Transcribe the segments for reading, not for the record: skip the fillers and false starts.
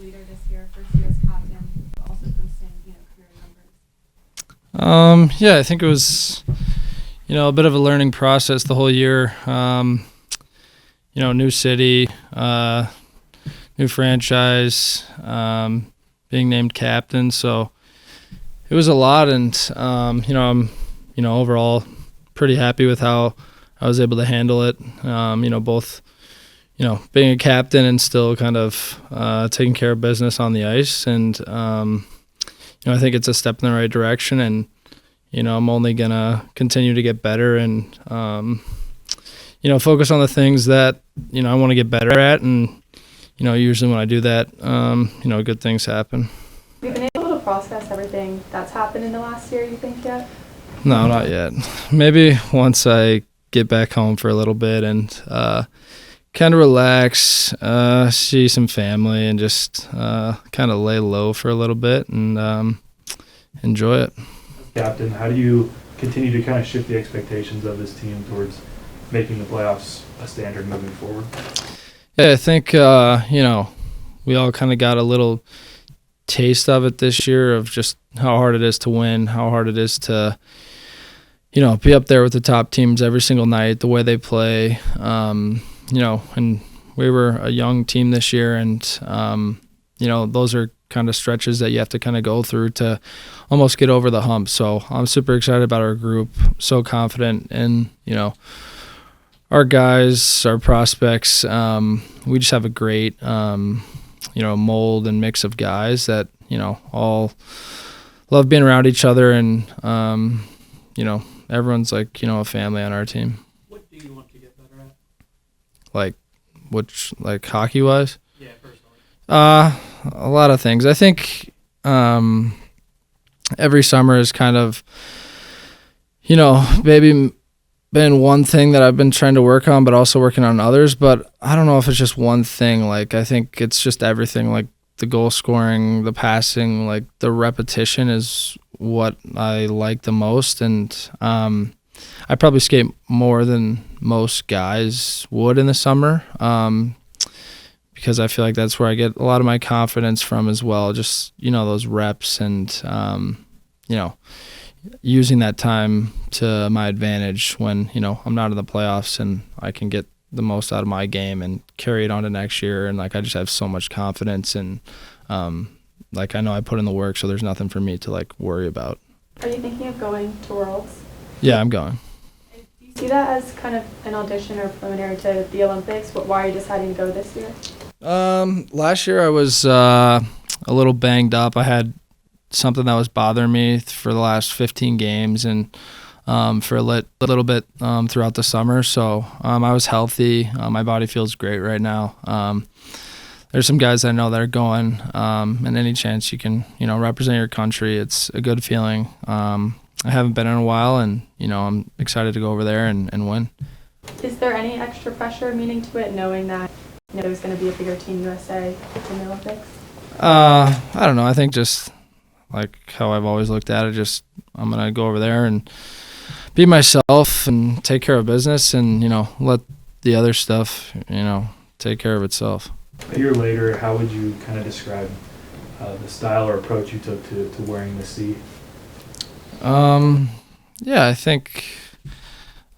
leader this year, first year as captain, but also posting, career numbers? Yeah, I think it was, a bit of a learning process the whole year. New city, new franchise, being named captain. So it was a lot, and I'm, overall pretty happy with how I was able to handle it. Both, being a captain and still kind of taking care of business on the ice, and I think it's a step in the right direction, and I'm only gonna continue to get better and focus on the things that I want to get better at, and usually when I do that, good things happen. Have you been able to process everything that's happened in the last year, you think, yet? No, not yet. Maybe once I get back home for a little bit and kind of relax, see some family, and just kind of lay low for a little bit and enjoy it. Captain, how do you continue to kind of shift the expectations of this team towards making the playoffs a standard moving forward? Yeah, I think, we all kind of got a little taste of it this year, of just how hard it is to win, how hard it is to, be up there with the top teams every single night, the way they play, and we were a young team this year, and, those are kind of stretches that you have to kind of go through to almost get over the hump. So I'm super excited about our group, so confident in, our guys, our prospects. We just have a great, mold and mix of guys that, all love being around each other, and, everyone's like, a family on our team. What do you want to get better at? Like hockey-wise? Yeah, personally. A lot of things. I think every summer is kind of, maybe been one thing that I've been trying to work on, but also working on others. But I don't know if it's just one thing. Like, I think it's just everything. Like the goal scoring, the passing, like the repetition is what I like the most. And I probably skate more than most guys would in the summer. Because I feel like that's where I get a lot of my confidence from as well. Just, those reps and, using that time to my advantage when, I'm not in the playoffs, and I can get the most out of my game and carry it on to next year. And, I just have so much confidence, and, I know I put in the work, so there's nothing for me to, worry about. Are you thinking of going to Worlds? Yeah, I'm going. Do you see that as kind of an audition or preliminary to the Olympics? But why are you deciding to go this year? Last year I was a little banged up. I had something that was bothering me for the last 15 games, and for a little bit throughout the summer. So I was healthy. My body feels great right now. There's some guys I know that are going, and any chance you can, represent your country, it's a good feeling. I haven't been in a while, and, I'm excited to go over there and win. Is there any extra pressure meaning to it, knowing that there's going to be a bigger Team USA in the Olympics? I don't know. I think just like how I've always looked at it, I'm going to go over there and be myself and take care of business, and, let the other stuff, take care of itself. A year later, how would you kind of describe the style or approach you took to wearing the C? Yeah, I think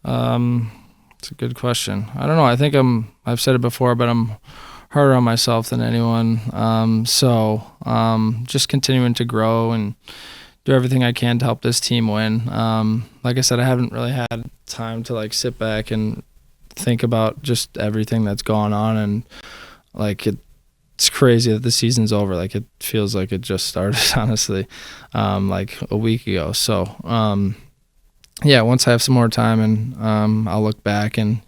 it's a good question. I don't know. I think I've said it before, but I'm harder on myself than anyone. So just continuing to grow and do everything I can to help this team win. Like I said, I haven't really had time to sit back and think about just everything that's gone on, and it's crazy that the season's over. It feels like it just started, honestly, a week ago. So yeah, once I have some more time, and I'll look back and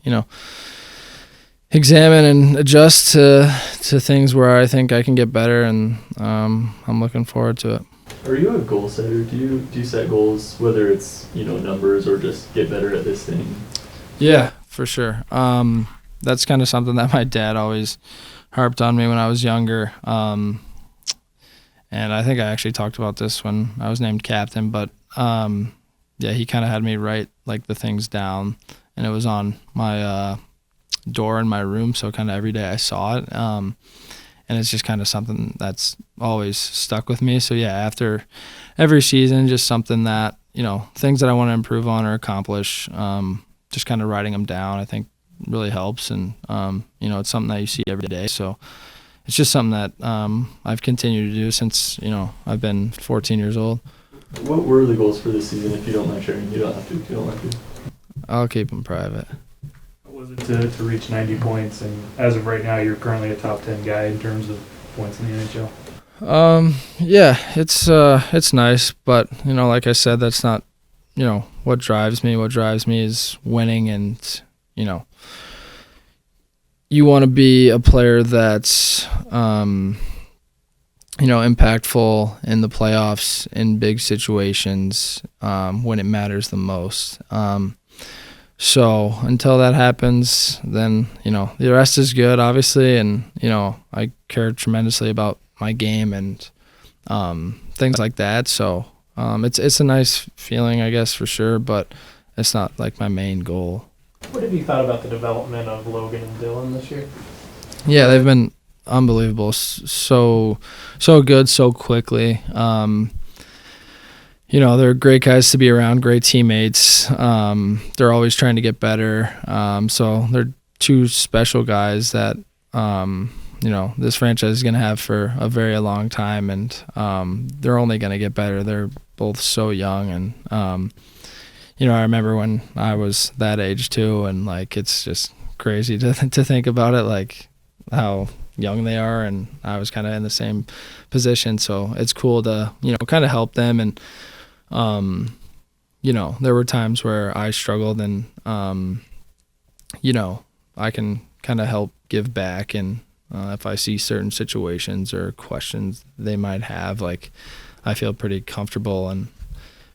examine and adjust to things where I think I can get better, and I'm looking forward to it. Are you a goal setter? Do you set goals, whether it's numbers or just get better at this thing? Yeah, for sure. That's kind of something that my dad always harped on me when I was younger. And I think I actually talked about this when I was named captain, but yeah, he kind of had me write the things down, and it was on my door in my room, so kind of every day I saw it. and it's just kind of something that's always stuck with me. So yeah, after every season, just something that, things that I want to improve on or accomplish, just kind of writing them down, I think really helps. And, it's something that you see every day. So it's just something that I've continued to do since, I've been 14 years old. What were the goals for this season, if you don't mind sharing? You don't have to if you don't like to. I'll keep them private. What was it to reach 90 points? And as of right now, you're currently a top 10 guy in terms of points in the NHL. Yeah, it's nice, but like I said, that's not what drives me. What drives me is winning, and you want to be a player that's impactful in the playoffs, in big situations, when it matters the most. So until that happens, then the rest is good, obviously, and I care tremendously about my game and things like that. So it's a nice feeling, I guess, for sure, but it's not like my main goal. What have you thought about the development of Logan and Dylan this year? Yeah, they've been unbelievable. So good, so quickly. They're great guys to be around, great teammates. They're always trying to get better. So they're two special guys that this franchise is going to have for a very long time, and they're only going to get better. They're both so young, and I remember when I was that age too, and it's just crazy to think about it, how young they are, and I was kind of in the same position. So it's cool to kind of help them, and there were times where I struggled, and I can kind of help give back, and if I see certain situations or questions they might have, I feel pretty comfortable and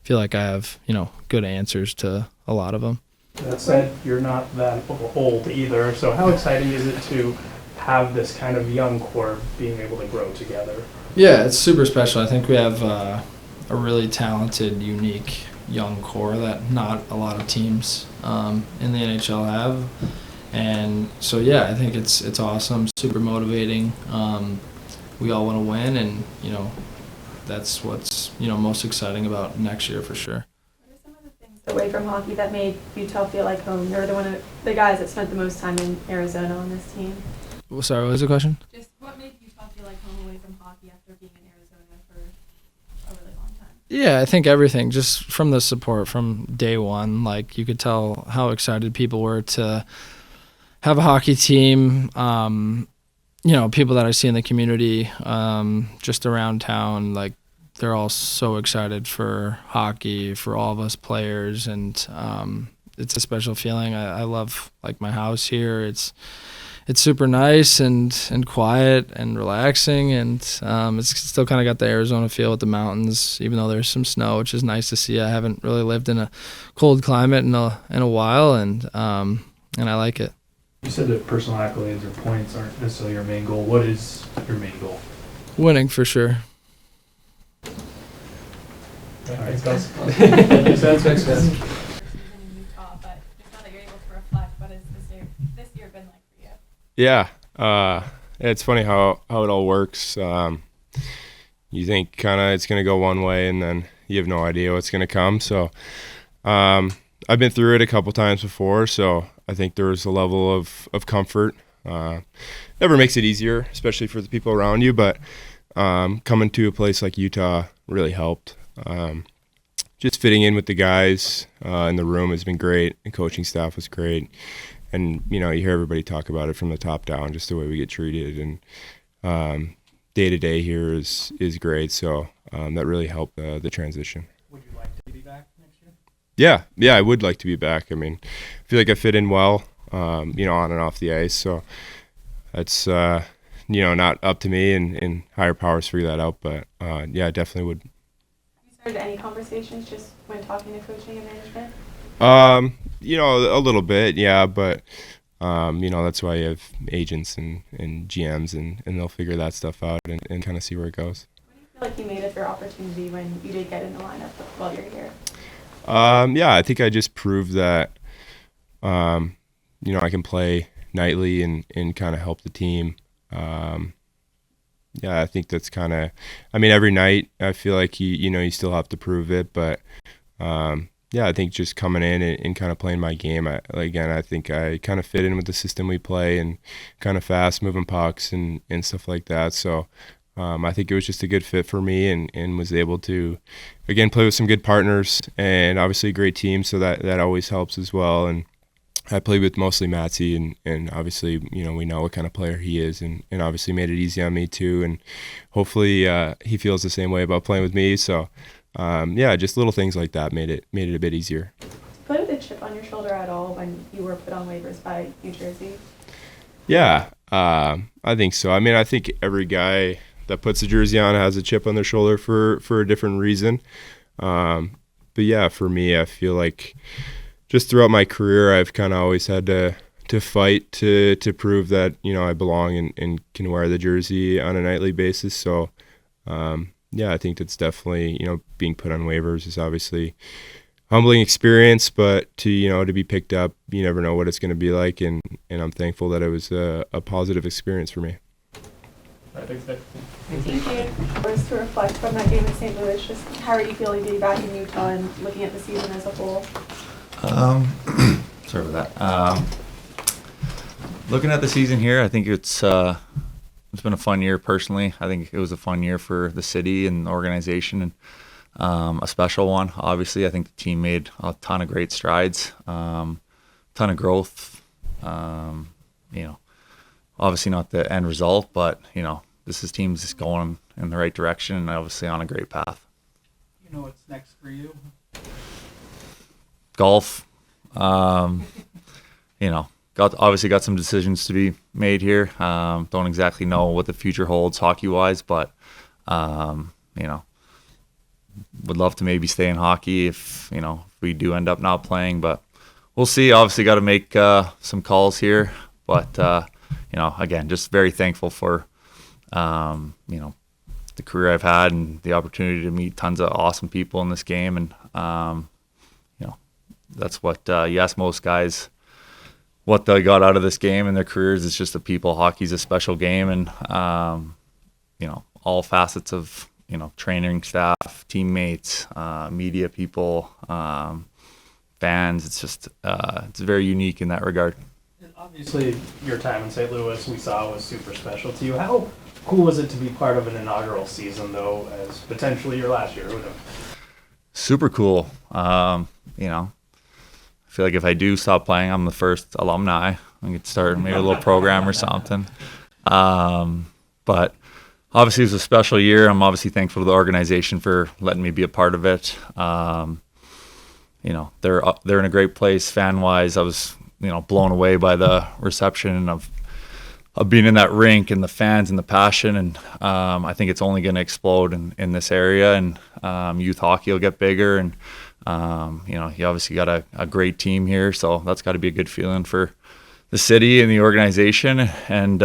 feel like I have good answers to a lot of them. That said, you're not that old either, so how exciting is it to have this kind of young core being able to grow together? Yeah, it's super special. I think we have a really talented, unique young core that not a lot of teams in the NHL have. And so, yeah, I think it's awesome, super motivating. We all want to win, and, that's what's, most exciting about next year for sure. What are some of the things away from hockey that made Utah feel like home? You're the guys that spent the most time in Arizona on this team. Sorry, what was the question? Just what made Utah feel like home away from hockey after being in Arizona for a really long time? Yeah, I think everything, just from the support from day one. You could tell how excited people were to have a hockey team. People that I see in the community, just around town, they're all so excited for hockey, for all of us players, and it's a special feeling. I love my house here. It's super nice and quiet and relaxing, and it's still kind of got the Arizona feel with the mountains, even though there's some snow, which is nice to see. I haven't really lived in a cold climate in a while, and I like it. You said that personal accolades or points aren't necessarily your main goal. What is your main goal? Winning, for sure. Thanks, guys. Thanks, guys. Season in Utah, but just now that you're able to reflect, what has this year been like for you? Yeah, it's funny how it all works. You think kind of it's going to go one way, and then you have no idea what's going to come. So I've been through it a couple times before, so I think there's a level of comfort. Never makes it easier, especially for the people around you, but coming to a place like Utah really helped. Just fitting in with the guys in the room has been great. The coaching staff was great. And, you hear everybody talk about it from the top down, just the way we get treated. And day-to-day here is great. So that really helped the transition. Would you like to be back next year? Yeah, I would like to be back. I mean, I feel like I fit in well, on and off the ice. So it's, not up to me and higher powers figure that out. But, yeah, I definitely would. Have you started any conversations just when talking to coaching and management? A little bit, yeah, but that's why you have agents and GMs and they'll figure that stuff out and kind of see where it goes. What do you feel like you made of your opportunity when you did get in the lineup while you're here? Yeah, I think I just proved that, I can play nightly and kind of help the team. yeah, I think that's kind of, I mean, every night I feel like you still have to prove it, but yeah, I think just coming in and kind of playing my game, I think I kind of fit in with the system we play and kind of fast moving pucks and stuff like that. So I think it was just a good fit for me and was able to, again, play with some good partners and obviously a great team. So that always helps as well. And I played with mostly Matsy and obviously, we know what kind of player he is and obviously made it easy on me too. And hopefully he feels the same way about playing with me. So yeah, just little things like that made it a bit easier. Did you play with a chip on your shoulder at all when you were put on waivers by New Jersey? Yeah, I think so. I mean, I think every guy that puts a jersey on has a chip on their shoulder for a different reason. But yeah, for me, I feel like just throughout my career, I've kind of always had to fight to prove that, I belong and can wear the jersey on a nightly basis. So, yeah, I think that's definitely, being put on waivers is obviously humbling experience, but to be picked up, you never know what it's going to be like. And I'm thankful that it was a positive experience for me. Thank you. Words to reflect from that game in St. Louis, just how are you feeling being back in Utah and looking at the season as a whole? Sorry about that. Looking at the season here, I think it's been a fun year personally. I think it was a fun year for the city and the organization, and a special one. Obviously, I think the team made a ton of great strides, ton of growth. Obviously not the end result, but this team's just going in the right direction and obviously on a great path. You know what's next for you? Golf. Got some decisions to be made here. Don't exactly know what the future holds hockey wise, but would love to maybe stay in hockey if we do end up not playing, but we'll see. Obviously got to make some calls here, but again, just very thankful for the career I've had and the opportunity to meet tons of awesome people in this game. And that's what you ask most guys what they got out of this game in their careers. It's just the people. Hockey's a special game, and all facets of training staff, teammates, media people, fans. It's just it's very unique in that regard. Obviously, your time in St. Louis, we saw, was super special to you. How cool was it to be part of an inaugural season, though, as potentially your last year? Who knows? Super cool. I feel like if I do stop playing, I'm the first alumni. I could start maybe a little program or something. But obviously, it was a special year. I'm obviously thankful to the organization for letting me be a part of it. They're in a great place fan-wise. I was blown away by the reception of being in that rink and the fans and the passion. And I think it's only going to explode in this area, and youth hockey will get bigger. And, you obviously got a great team here, so that's got to be a good feeling for the city and the organization. And,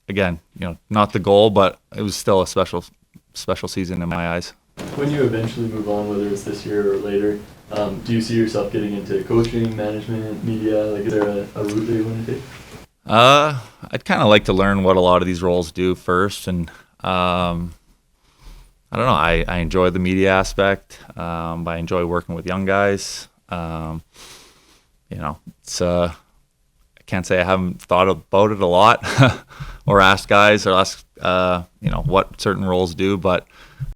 again, not the goal, but it was still a special season in my eyes. When you eventually move on, whether it's this year or later, do you see yourself getting into coaching, management, media? Like, is there a route that you want to take? I'd kind of like to learn what a lot of these roles do first, and I don't know. I enjoy the media aspect. I enjoy working with young guys. It's I can't say I haven't thought about it a lot, or asked guys, or asked what certain roles do, but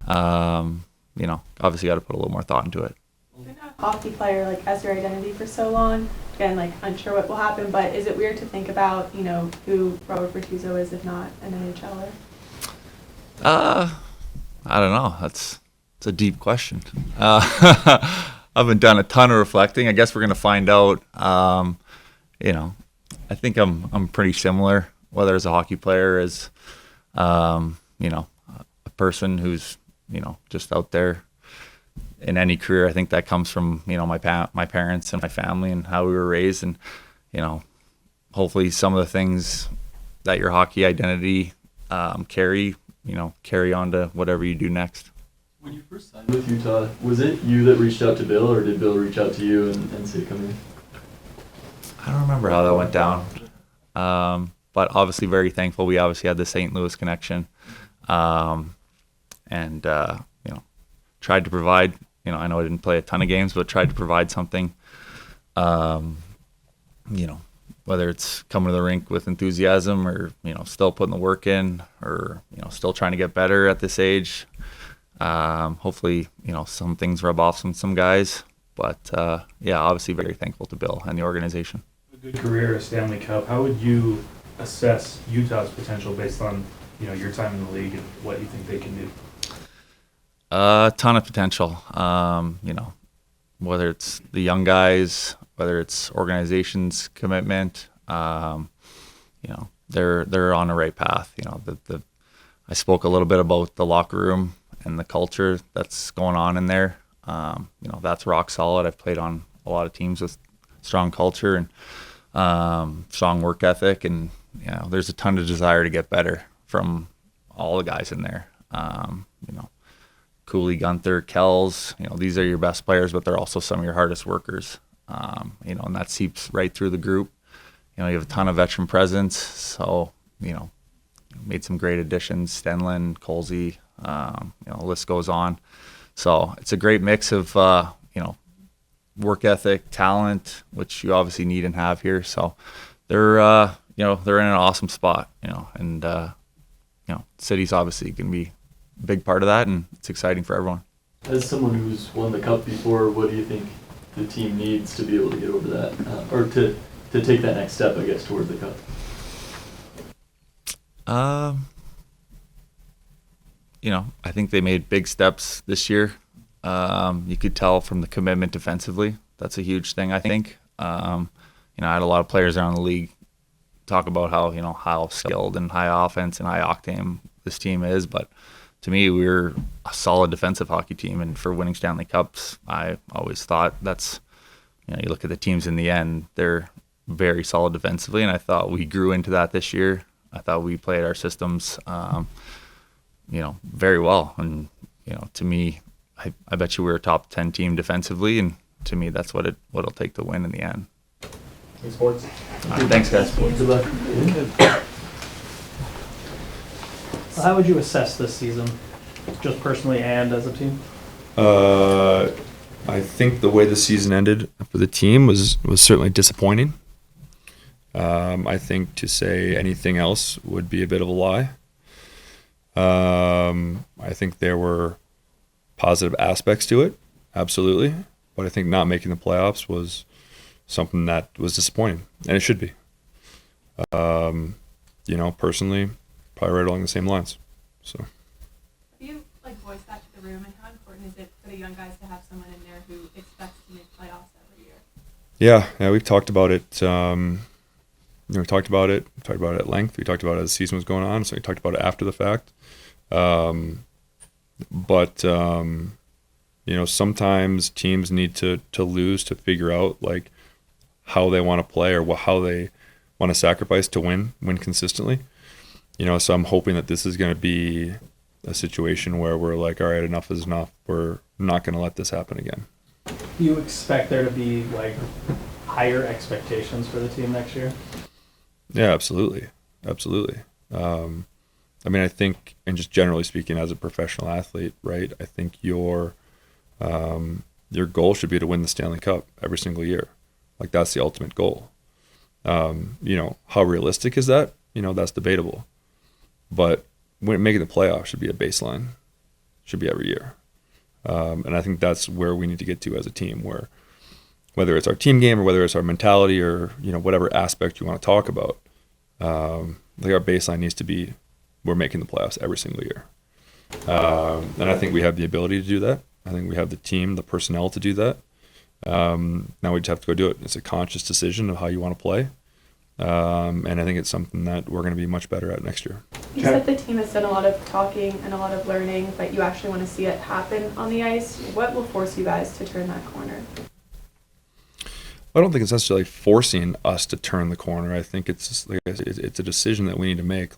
obviously got to put a little more thought into it. You've been a hockey player as your identity for so long. Again, unsure what will happen, but is it weird to think about who Robert Bertuzzo is if not an NHLer? I don't know. It's a deep question. I haven't done a ton of reflecting. I guess we're gonna find out. I think I'm pretty similar, whether as a hockey player, as a person who's just out there in any career. I think that comes from my parents and my family and how we were raised, and hopefully some of the things that your hockey identity carry on to whatever you do next. When you first signed with Utah, was it you that reached out to Bill, or did Bill reach out to you and say come in? I don't remember how that went down, but obviously very thankful. We obviously had the St. Louis connection, and tried to provide. I know I didn't play a ton of games, but tried to provide something. Whether it's coming to the rink with enthusiasm or, still putting the work in or, still trying to get better at this age. Hopefully, some things rub off some guys. But, obviously very thankful to Bill and the organization. A good career, a Stanley Cup. How would you assess Utah's potential based on, your time in the league and what you think they can do? A ton of potential. Whether it's the young guys, whether it's organization's commitment, they're on the right path. I spoke a little bit about the locker room and the culture that's going on in there. That's rock solid. I've played on a lot of teams with strong culture and strong work ethic, and there's a ton of desire to get better from all the guys in there. Cooley, Gunther, Kells, these are your best players, but they're also some of your hardest workers. And that seeps right through the group. You have a ton of veteran presence, so, made some great additions, Stenlin, Colsey, the list goes on. So it's a great mix of, work ethic, talent, which you obviously need and have here. So they're in an awesome spot, and, city's obviously going to be a big part of that, and it's exciting for everyone. As someone who's won the Cup before, what do you think the team needs to be able to get over that, or to take that next step, I guess, toward the Cup? I think they made big steps this year. You could tell from the commitment defensively. That's a huge thing, I think. I had a lot of players around the league talk about how skilled and high offense and high octane this team is, but to me, we're a solid defensive hockey team, and for winning Stanley Cups, I always thought that's, you look at the teams in the end, they're very solid defensively, and I thought we grew into that this year. I thought we played our systems, very well, and to me, I bet you we're a top 10 team defensively, and to me, that's what it'll take to win in the end. Thanks, sports. Thanks, guys. Good luck. So how would you assess this season, just personally and as a team? I think the way the season ended for the team was certainly disappointing. I think to say anything else would be a bit of a lie. I think there were positive aspects to it, absolutely. But I think not making the playoffs was something that was disappointing, and it should be. Personally, probably right along the same lines. So. Have you voiced that to the room, and how important is it for the young guys to have someone in there who expects to make playoffs every year? Yeah, we've talked about it. We talked about it at length. We talked about it as the season was going on, so we talked about it after the fact. Sometimes teams need to lose to figure out how they want to play or how they want to sacrifice to win consistently. So I'm hoping that this is going to be a situation where we're all right, enough is enough. We're not going to let this happen again. Do you expect there to be higher expectations for the team next year? Yeah, absolutely. I think, and just generally speaking, as a professional athlete, right? I think your goal should be to win the Stanley Cup every single year. That's the ultimate goal. How realistic is that? That's debatable. But making the playoffs should be a baseline. Should be every year. And I think that's where we need to get to as a team, where whether it's our team game or whether it's our mentality or, whatever aspect you want to talk about, our baseline needs to be we're making the playoffs every single year. And I think we have the ability to do that. I think we have the team, the personnel to do that. Now we just have to go do it. It's a conscious decision of how you want to play. And I think it's something that we're going to be much better at next year. You said the team has done a lot of talking and a lot of learning, but you actually want to see it happen on the ice. What will force you guys to turn that corner? I don't think it's necessarily forcing us to turn the corner. I think it's it's a decision that we need to make.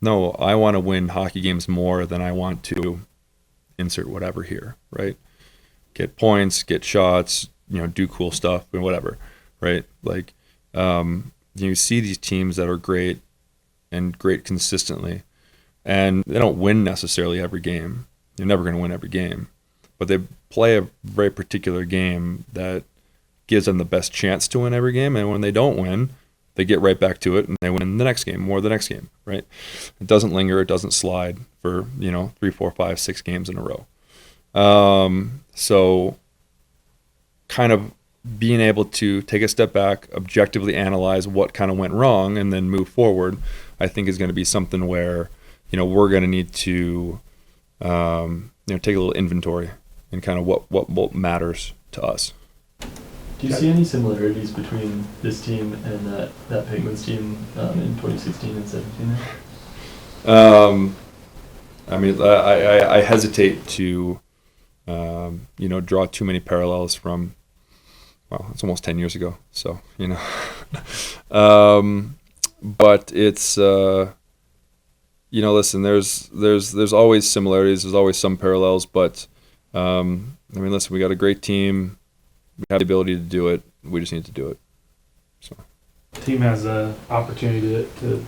No, I want to win hockey games more than I want to insert whatever here, right? Get points, get shots, do cool stuff and whatever, right? You see these teams that are great and great consistently. And they don't win necessarily every game. You're never going to win every game. But they play a very particular game that gives them the best chance to win every game. And when they don't win, they get right back to it and they win the next game or the next game, right? It doesn't linger. It doesn't slide for, 3, 4, 5, 6 games in a row. So kind of being able to take a step back, objectively analyze what kind of went wrong, and then move forward, I think is going to be something where, we're going to need to, take a little inventory and kind of what matters to us. Do you see any similarities between this team and that Penguins team in 2016 and 17? I hesitate to, draw too many parallels from, well, it's almost 10 years ago. So, but it's, listen, there's always similarities. There's always some parallels, but, listen, we got a great team. We have the ability to do it. We just need to do it. So, The team has an opportunity to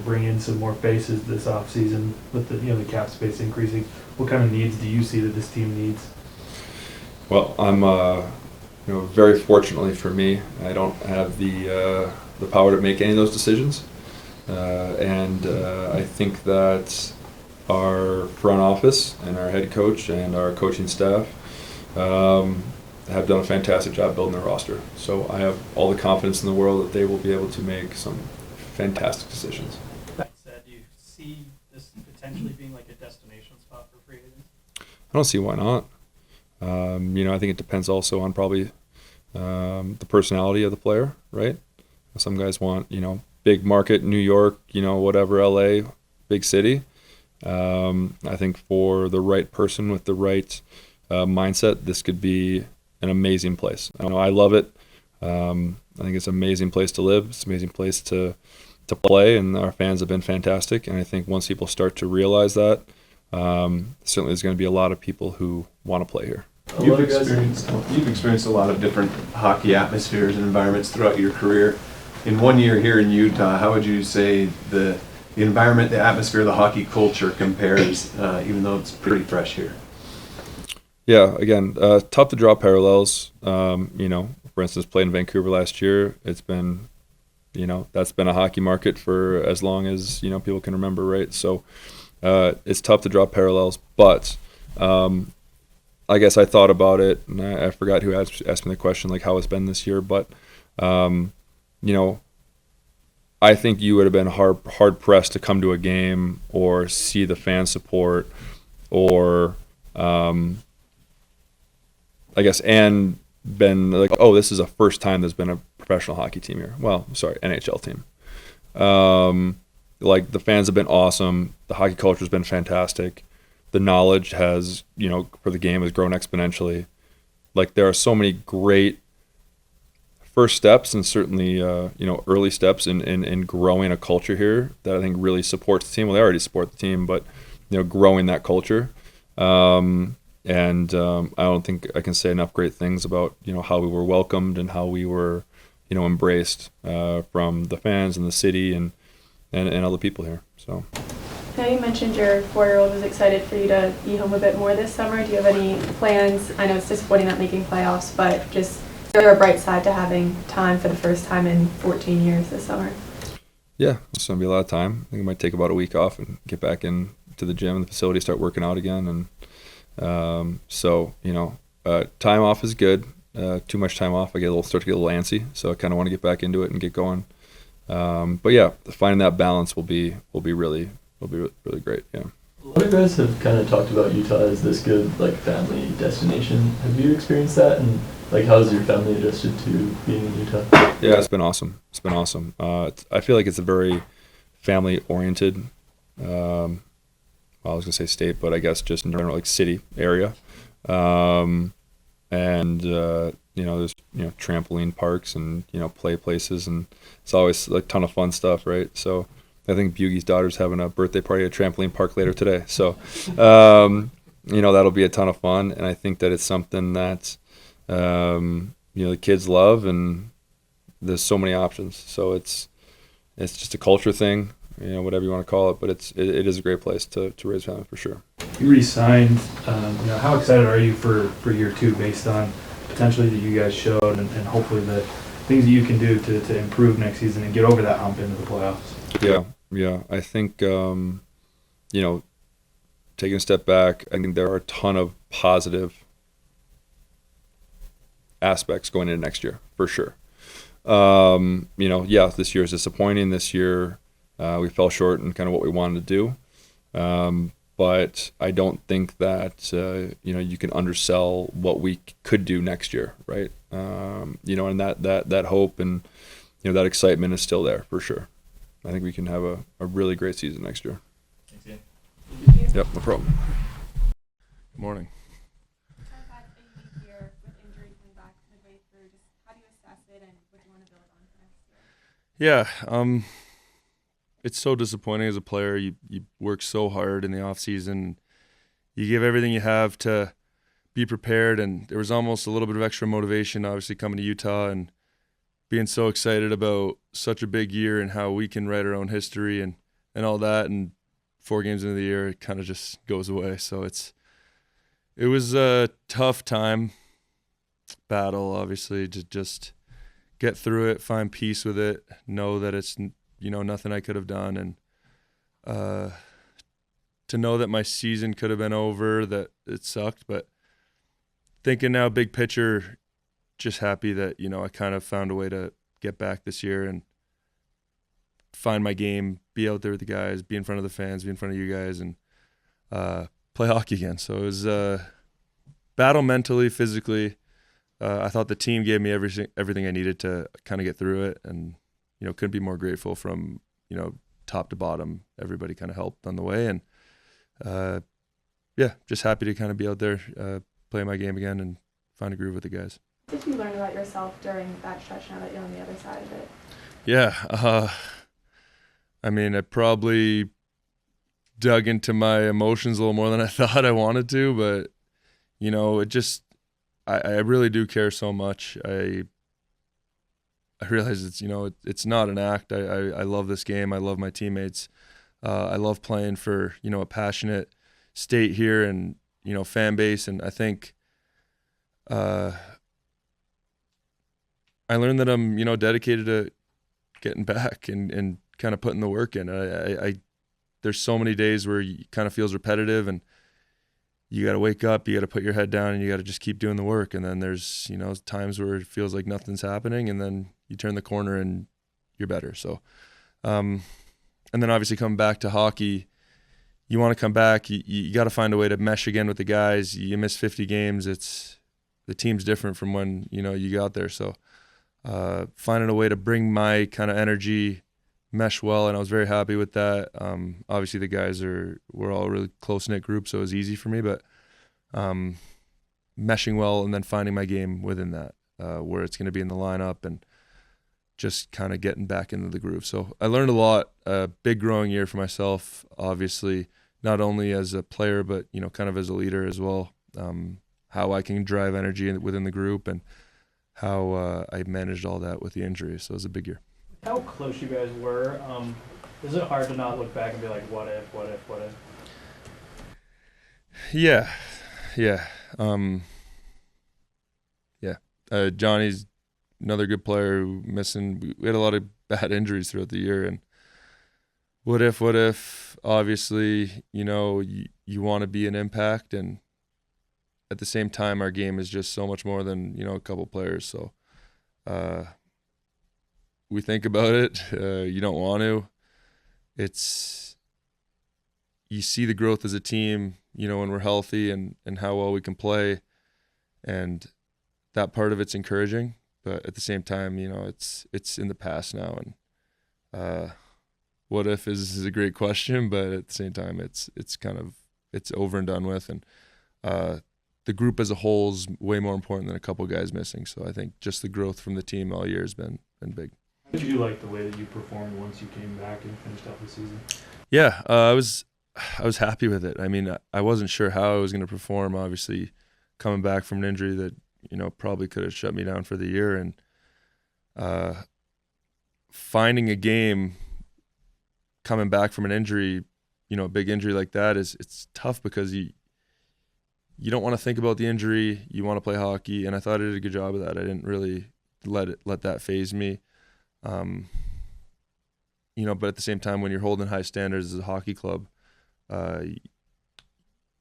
bring in some more faces this offseason with the cap space increasing. What kind of needs do you see that this team needs? Well, I'm very fortunately for me, I don't have the power to make any of those decisions, and I think that our front office and our head coach and our coaching staff have done a fantastic job building their roster. So I have all the confidence in the world that they will be able to make some fantastic decisions. That said, do you see this potentially being like a destination spot for free agents? I don't see why not. I think it depends also on probably the personality of the player, right? Some guys want, big market, New York, whatever, LA, big city. I think for the right person with the right mindset, this could be an amazing place. I love it. I think it's an amazing place to live. It's an amazing place to play, and our fans have been fantastic. And I think once people start to realize that, certainly there's going to be a lot of people who want to play here. You've experienced a lot of different hockey atmospheres and environments throughout your career. In 1 year here in Utah, how would you say the environment, the atmosphere, the hockey culture compares, even though it's pretty fresh here? Yeah, again, tough to draw parallels. For instance, played in Vancouver last year. It's been, that's been a hockey market for as long as, people can remember, right? So it's tough to draw parallels, but I guess I thought about it, and I forgot who asked me the question, like how it's been this year, but, I think you would have been hard pressed to come to a game or see the fan support or, I guess, and been like, oh, this is the first time there's been a professional hockey team here. Well, sorry, NHL team. Like the fans have been awesome. The hockey culture has been fantastic. The knowledge has, for the game has grown exponentially. Like there are so many great first steps and certainly, early steps in growing a culture here that I think really supports the team. Well, they already support the team, but, growing that culture. And I don't think I can say enough great things about, how we were welcomed and how we were, embraced from the fans and the city and other people here. So. Now you mentioned your 4-year-old was excited for you to be home a bit more this summer. Do you have any plans? I know it's disappointing not making playoffs, but just is there a bright side to having time for the first time in 14 years this summer? Yeah, it's going to be a lot of time. I think I might take about a week off and get back into the gym and the facility, start working out again. And time off is good. Too much time off, I start to get a little antsy. So I kind of want to get back into it and get going. But yeah, finding that balance will be really great. Yeah. A lot of guys have kind of talked about Utah as this good family destination. Have you experienced that? And how's your family adjusted to being in Utah? Yeah, it's been awesome. I feel like it's a very family oriented. I was gonna say state, but I guess just in general city area. There's trampoline parks and play places, and it's always a ton of fun stuff, right? So I think Bugie's daughter's having a birthday party at a trampoline park later today. So that'll be a ton of fun, and I think that it's something that the kids love, and there's so many options. So it's just a culture thing. whatever you want to call it. But it is a great place to raise family for sure. You re-signed. How excited are you for year two based on potentially that you guys showed and hopefully the things that you can do to improve next season and get over that hump into the playoffs? Yeah. I think, taking a step back, I think there are a ton of positive aspects going into next year, for sure. This year is disappointing. This year we fell short in kind of what we wanted to do. But I don't think that, you can undersell what we could do next year, right? And that hope and, that excitement is still there, for sure. I think we can have a really great season next year. Thanks, Ian. Yep, no problem. Good morning. Yeah, it's so disappointing as a player. You work so hard in the off season. You give everything you have to be prepared, and there was almost a little bit of extra motivation, obviously, coming to Utah and being so excited about such a big year and how we can write our own history and all that. And 4 games into the year, it kind of just goes away. So it was a tough time, battle, obviously, to just get through it, find peace with it, know that it's nothing I could have done, and to know that my season could have been over, that it sucked. But thinking now big picture, just happy that I kind of found a way to get back this year and find my game, be out there with the guys, be in front of the fans, be in front of you guys, and play hockey again. So it was battle mentally, physically. I thought the team gave me everything I needed to kind of get through it, and couldn't be more grateful from top to bottom. Everybody kind of helped on the way, and just happy to kind of be out there, play my game again, and find a groove with the guys. What did you learn about yourself during that stretch now that you're on the other side of it? Yeah, I probably dug into my emotions a little more than I thought I wanted to, but it just. I really do care so much. I realize it's not an act. I love this game. I love my teammates. I love playing for a passionate state here and fan base. And I think I learned that I'm dedicated to getting back and kind of putting the work in. There's so many days where it kind of feels repetitive, and you got to wake up, you got to put your head down, and you got to just keep doing the work. And then there's, times where it feels like nothing's happening, and then you turn the corner and you're better. So, and then obviously coming back to hockey, you want to come back, you got to find a way to mesh again with the guys. You miss 50 games. The team's different from when, you got there. So, finding a way to bring my kind of energy, mesh well, and I was very happy with that. Obviously the guys we're all a really close-knit group, so it was easy for me, but meshing well and then finding my game within that, where it's going to be in the lineup, and just kind of getting back into the groove. So I learned a lot. A big growing year for myself, obviously, not only as a player, but kind of as a leader as well. How I can drive energy within the group, and how I managed all that with the injury. So it was a big year. How close you guys were. Is it hard to not look back and be like, what if? Yeah. Johnny's another good player who missing. We had a lot of bad injuries throughout the year, and what if, obviously, you want to be an impact, and at the same time, our game is just so much more than, a couple players. So, we think about it. You don't want to. You see the growth as a team, when we're healthy and how well we can play. And that part of it's encouraging. But at the same time, it's in the past now. And what if is a great question, but at the same time, it's over and done with. And the group as a whole is way more important than a couple guys missing. So I think just the growth from the team all year has been big. Did you like the way that you performed once you came back and finished out the season? Yeah, I was happy with it. I wasn't sure how I was going to perform. Obviously, coming back from an injury that probably could have shut me down for the year, and finding a game coming back from an injury, a big injury like that it's tough because you don't want to think about the injury. You want to play hockey, and I thought I did a good job of that. I didn't really let that phase me. But at the same time, when you're holding high standards as a hockey club,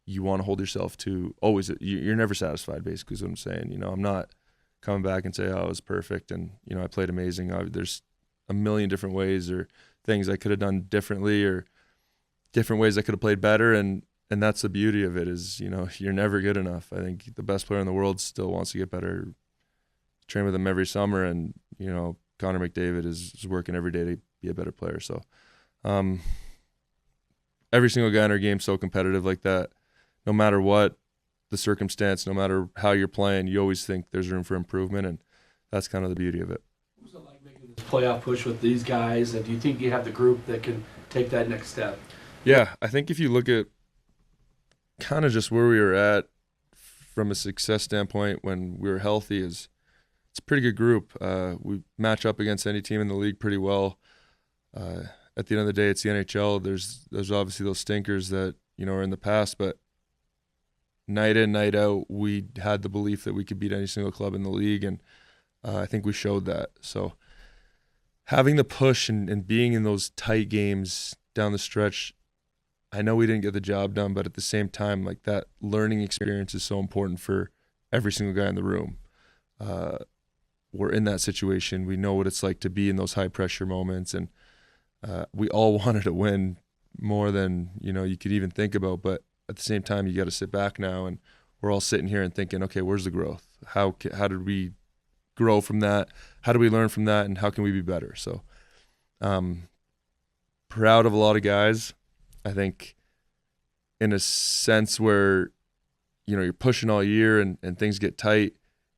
you want to hold yourself to always. You're never satisfied, basically, is what I'm saying. I'm not coming back and say, oh, it was perfect, and I played amazing. There's a million different ways or things I could have done differently, or different ways I could have played better, and that's the beauty of it is, you're never good enough. I think the best player in the world still wants to get better. Train with him every summer, and Connor McDavid is working every day to be a better player. So every single guy in our game is so competitive like that. No matter what the circumstance, no matter how you're playing, you always think there's room for improvement, and that's kind of the beauty of it. What was it like making this playoff push with these guys, and do you think you have the group that can take that next step? Yeah, I think if you look at kind of just where we were at from a success standpoint when we were healthy, it's a pretty good group. We match up against any team in the league pretty well. At the end of the day, it's the NHL. There's obviously those stinkers that are in the past, but night in, night out, we had the belief that we could beat any single club in the league, and I think we showed that. So having the push and being in those tight games down the stretch, I know we didn't get the job done, but at the same time, like, that learning experience is so important for every single guy in the room. We're in that situation. We know what it's like to be in those high pressure moments, and we all wanted to win more than you could even think about. But at the same time, you got to sit back now, and we're all sitting here and thinking, okay, where's the growth? How did we grow from that? How do we learn from that? And how can we be better? So proud of a lot of guys. I think in a sense where, you're pushing all year and things get tight,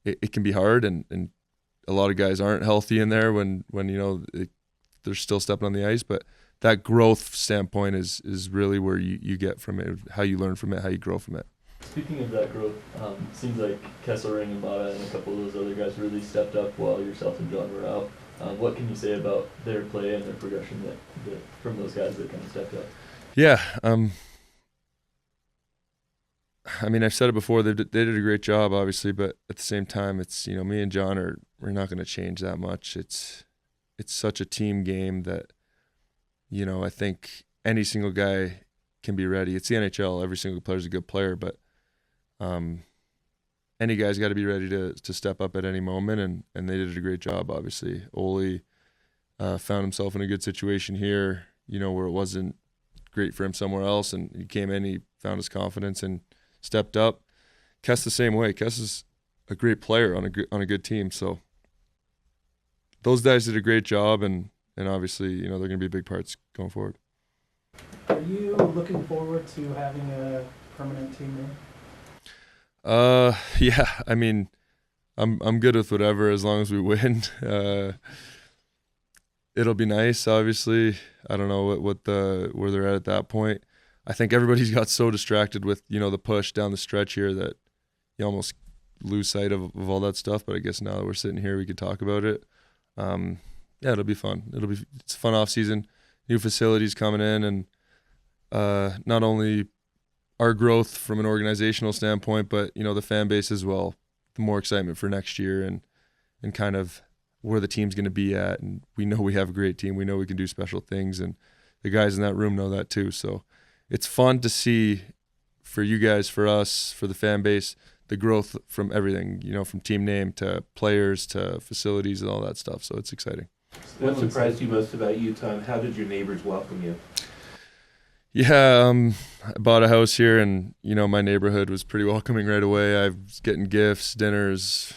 it can be hard. And a lot of guys aren't healthy in there when they're still stepping on the ice. But that growth standpoint is really where you get from it, how you learn from it, how you grow from it. Speaking of that growth, seems like Kessler and Bada and a couple of those other guys really stepped up while yourself and John were out. What can you say about their play and their progression that from those guys that kind of stepped up? Yeah, I've said it before. They did a great job, obviously, but at the same time, it's me and John we're not going to change that much. It's such a team game that I think any single guy can be ready. It's the NHL. Every single player is a good player, but any guy's got to be ready to step up at any moment, and they did a great job. Obviously, Ole found himself in a good situation here, where it wasn't great for him somewhere else, and he came in, he found his confidence and stepped up. Kess the same way. Kess is a great player on a good team. So those guys did a great job, and obviously, they're going to be big parts going forward. Are you looking forward to having a permanent team name? Yeah. I'm good with whatever as long as we win. It'll be nice, obviously. I don't know where they're at that point. I think everybody's got so distracted with the push down the stretch here that you almost lose sight of all that stuff. But I guess now that we're sitting here, we could talk about it. Yeah, it'll be fun. It's a fun off season. New facilities coming in, and not only our growth from an organizational standpoint, but the fan base as well. The more excitement for next year and kind of where the team's going to be at. And we know we have a great team. We know we can do special things, and the guys in that room know that too. So it's fun to see for you guys, for us, for the fan base, the growth from everything, from team name to players to facilities and all that stuff. So it's exciting. What surprised you most about Utah, and how did your neighbors welcome you? Yeah, I bought a house here, and my neighborhood was pretty welcoming right away. I was getting gifts, dinners,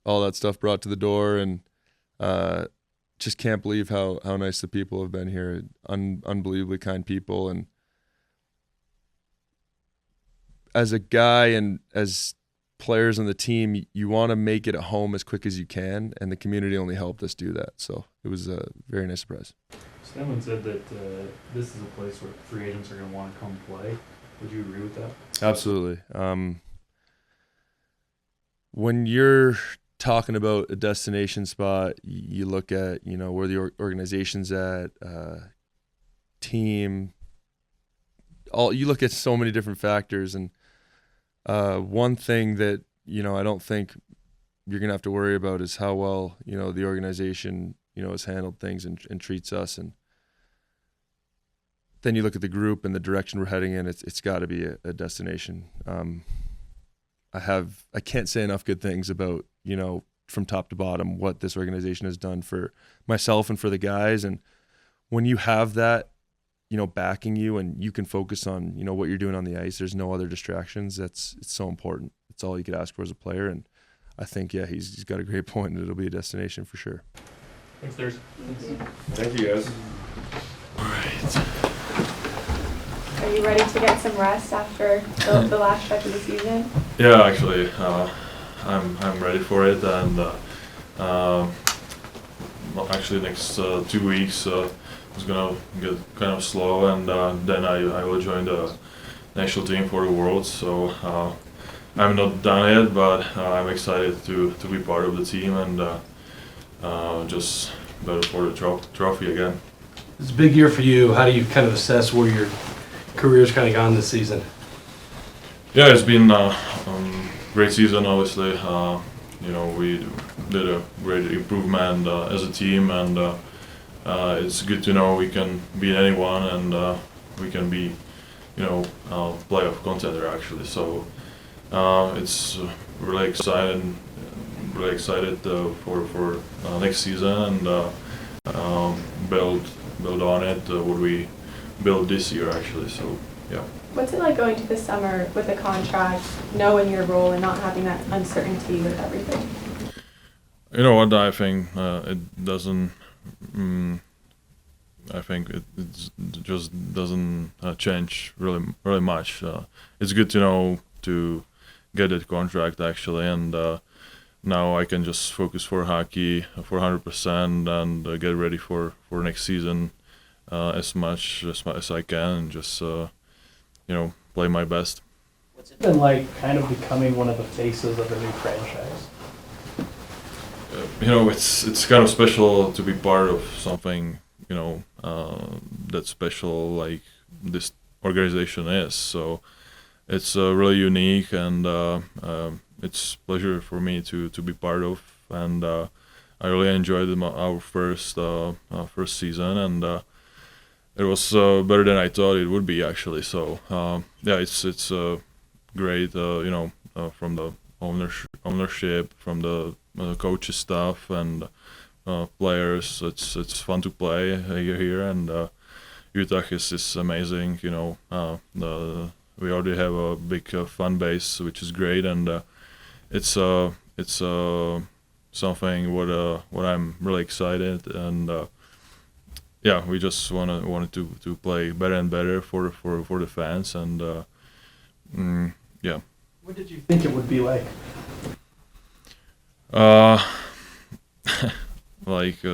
all that stuff brought to the door, and just can't believe how nice the people have been here. Unbelievably kind people, and as a guy and as players on the team, you want to make it at home as quick as you can, and the community only helped us do that. So it was a very nice surprise. Stanley said that this is a place where free agents are going to want to come play. Would you agree with that? Absolutely. When you're talking about a destination spot, you look at where the organization's at, team, you look at so many different factors, and one thing that I don't think you're gonna have to worry about is how well the organization has handled things and treats us. And then you look at the group and the direction we're heading in. It's got to be a destination. I can't say enough good things about from top to bottom what this organization has done for myself and for the guys. And when you have that backing you, and you can focus on what you're doing on the ice, there's no other distractions. It's so important. It's all you could ask for as a player. And I think he's got a great point, and it'll be a destination for sure. Thanks, Thurs. Thank you, guys. Are you ready to get some rest after the last stretch of the season? Yeah, actually, I'm ready for it, and actually next 2 weeks it's gonna get kind of slow, and then I will join the national team for the Worlds. So I'm not done yet, but I'm excited to be part of the team and just better for the trophy again. It's a big year for you. How do you kind of assess where your career's kind of gone this season? Yeah, it's been great season, obviously. We did a great improvement as a team, and it's good to know we can beat anyone, and we can be, playoff contender actually. So it's really excited for next season, and build on it what we built this year actually. So yeah. What's it like going to the summer with a contract, knowing your role and not having that uncertainty with everything? You know what, I think it doesn't. I think it just doesn't change really much. It's good to know to get that contract actually, and now I can just focus for hockey for 100% and get ready for next season as much as I can, and just play my best. What's it been like kind of becoming one of the faces of a new franchise? It's kind of special to be part of something, that's special like this organization is. So it's really unique, and it's a pleasure for me to be part of. And I really enjoyed our first season, and it was better than I thought it would be actually. So it's great, from the ownership, from the coaches staff and players. It's fun to play here, and Utah is amazing. We already have a big fan base, which is great, and it's something what I'm really excited, and we just wanted to play better and better for the fans, and What did you think it would be like?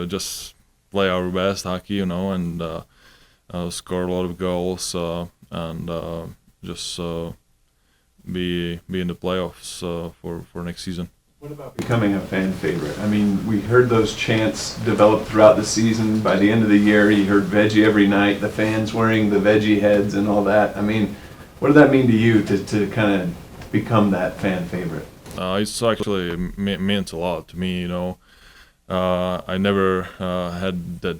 Just play our best hockey, and score a lot of goals, and just be in the playoffs for next season. What about becoming a fan favorite? I mean, we heard those chants develop throughout the season. By the end of the year, you heard veggie every night, the fans wearing the veggie heads and all that. I mean, what did that mean to you to kind of become that fan favorite? It's actually meant a lot to me, I never had that,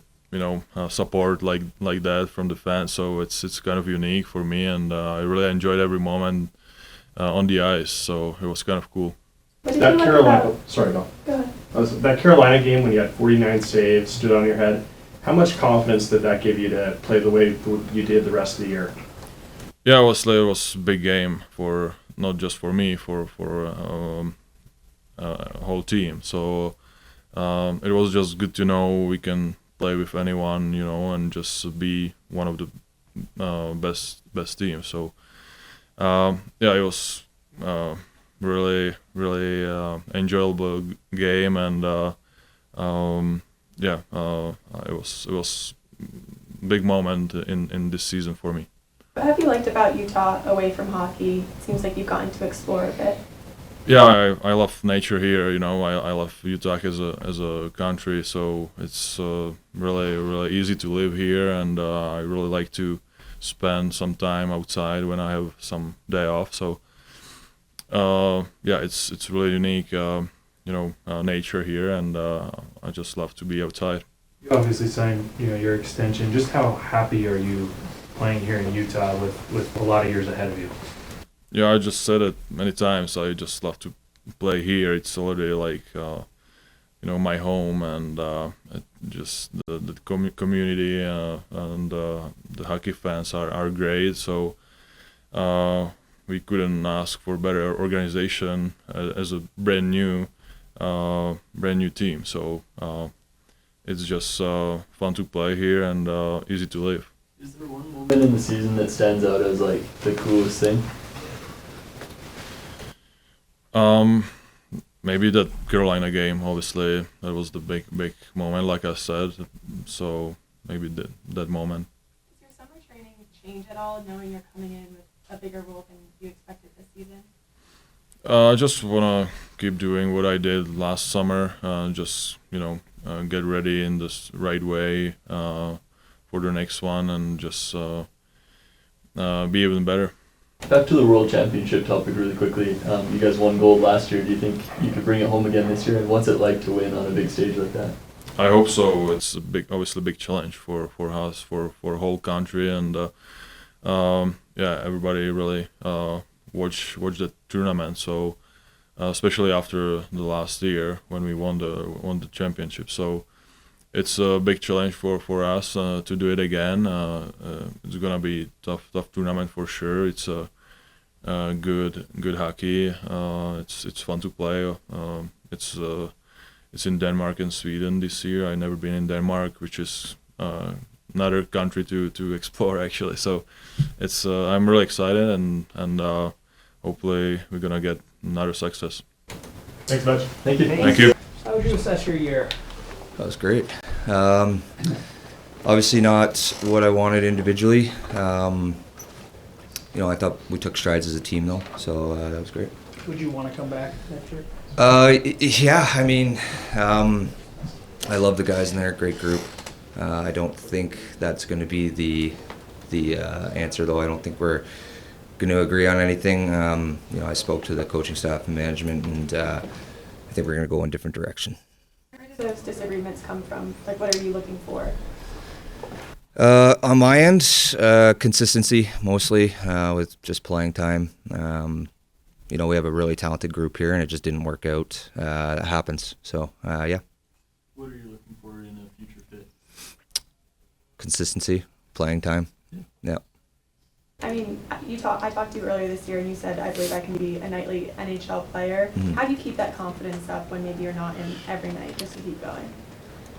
support like that from the fans, so it's kind of unique for me, and I really enjoyed every moment on the ice, so it was kind of cool. That Carolina, sorry, Bill. Go ahead. That Carolina game when you had 49 saves, stood on your head, how much confidence did that give you to play the way you did the rest of the year? Yeah, it was a big game for not just for me, for whole team. So it was just good to know we can play with anyone, and just be one of the best teams. So it was really enjoyable game, and it was big moment in this season for me. What have you liked about Utah away from hockey? It seems like you've gotten to explore a bit. Yeah, I love nature here. You know, I love Utah as a country, so it's really easy to live here, and I really like to spend some time outside when I have some day off. So yeah, it's really unique, nature here, and I just love to be outside. You obviously signed, your extension. Just how happy are you playing here in Utah with a lot of years ahead of you? Yeah, I just said it many times. I just love to play here. It's already like, my home, and just the community and the hockey fans are great. So we couldn't ask for better organization as a brand new team. So it's just fun to play here and easy to live. Is there one moment in the season that stands out as like the coolest thing? Maybe that Carolina game, obviously, that was the big moment, like I said. So maybe that moment. Does your summer training change at all, knowing you're coming in with a bigger role than you expected this season? I just wanna keep doing what I did last summer. Just get ready in this right way for the next one, and just be even better. Back to the World Championship topic really quickly. You guys won gold last year. Do you think you could bring it home again this year? And what's it like to win on a big stage like that? I hope so. It's obviously a big challenge for us, for whole country, and everybody really watch the tournament. So especially after the last year when we won the championship. So it's a big challenge for us to do it again. It's gonna be tough tournament for sure. It's good hockey. It's fun to play. It's in Denmark and Sweden this year. I've never been in Denmark, which is another country to explore actually. So it's I'm really excited, and hopefully we're gonna get another success. Thanks much. Thank you. Thank you. How would you assess your year? That was great. Obviously not what I wanted individually. I thought we took strides as a team though, so that was great. Would you want to come back next year? Yeah, I mean, I love the guys in there, great group. I don't think that's going to be the answer though. I don't think we're going to agree on anything. I spoke to the coaching staff and management, and I think we're going to go in a different direction. Where do those disagreements come from? Like, what are you looking for? On my end, consistency mostly with just playing time. We have a really talented group here, and it just didn't work out. That happens. So, yeah. What are you looking for in a future fit? Consistency, playing time. Yeah. I mean, I talked to you earlier this year, and you said, I believe I can be a nightly NHL player. Mm-hmm. How do you keep that confidence up when maybe you're not in every night, just to keep going?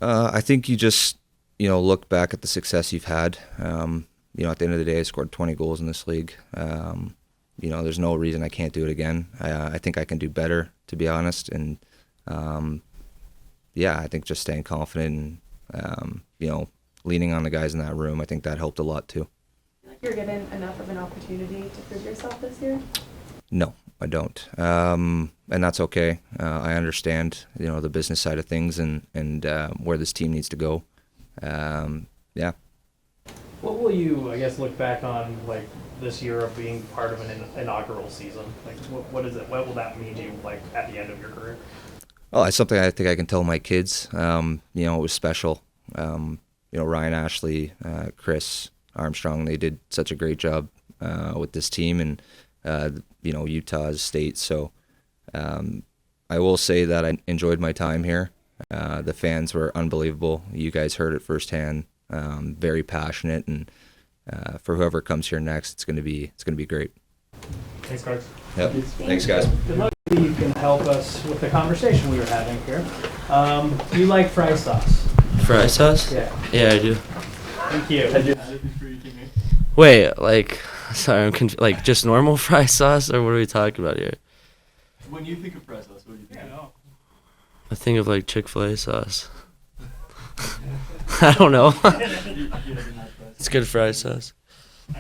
I think you just, look back at the success you've had. At the end of the day, I scored 20 goals in this league. There's no reason I can't do it again. I think I can do better, to be honest. And, I think just staying confident and, leaning on the guys in that room, I think that helped a lot too. You're given enough of an opportunity to prove yourself this year? No, I don't. And that's okay. I understand, the business side of things and where this team needs to go. Yeah. What will you, I guess, look back on like this year of being part of an inaugural season? Like, what is it? What will that mean to you, like, at the end of your career? Oh, it's something I think I can tell my kids. It was special. Ryan Ashley, Chris Armstrong, they did such a great job with this team and, Utah's state. So I will say that I enjoyed my time here. The fans were unbelievable. You guys heard it firsthand. Very passionate, and for whoever comes here next, it's gonna be great. Thanks, guys. Yep. Thanks, guys. Good luck. Maybe you can help us with the conversation we were having here. Do you like fry sauce? Fry sauce? Yeah. Yeah, I do. Thank you. Wait, sorry, I'm like just normal fry sauce, or what are we talking about here? When you think of fry sauce, what do you think of? I think of like Chick-fil-A sauce. I don't know. It's good fry sauce.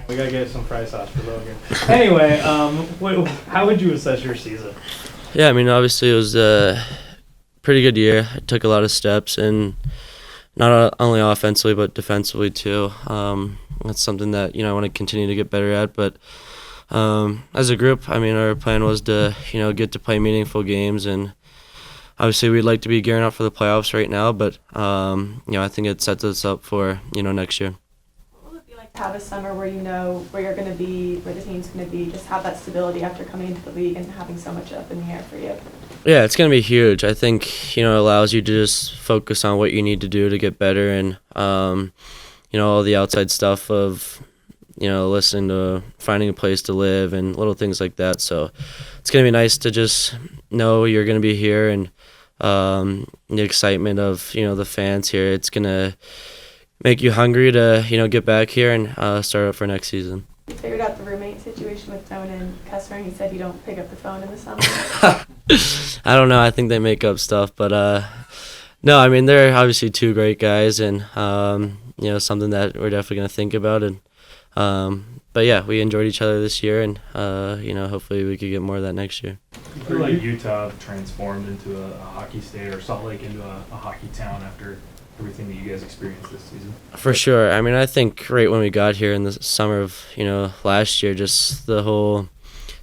We gotta get some fry sauce for Logan. Anyway, how would you assess your season? Yeah, I mean, obviously it was a pretty good year. I took a lot of steps, and not only offensively but defensively too. That's something that I want to continue to get better at. But as a group, I mean, our plan was to get to play meaningful games, and obviously we'd like to be gearing up for the playoffs right now. But I think it sets us up for next year. What will it be like to have a summer where you know where you're going to be, where the team's going to be, just have that stability after coming into the league and having so much up in the air for you? Yeah, it's going to be huge. I think, it allows you to just focus on what you need to do to get better, and, all the outside stuff of, listening to finding a place to live and little things like that. So it's going to be nice to just know you're going to be here, and the excitement of, the fans here. It's going to make you hungry to, get back here and start up for next season. You figured out the roommate situation with Doan and Kessler, and he said you don't pick up the phone in the summer. I don't know. I think they make up stuff, but no, I mean, they're obviously two great guys, and something that we're definitely going to think about. And but yeah, we enjoyed each other this year, and hopefully we could get more of that next year. You feel like Utah transformed into a hockey state, or Salt Lake into a hockey town after everything that you guys experienced this season? For sure. I mean, I think right when we got here in the summer of last year, just the whole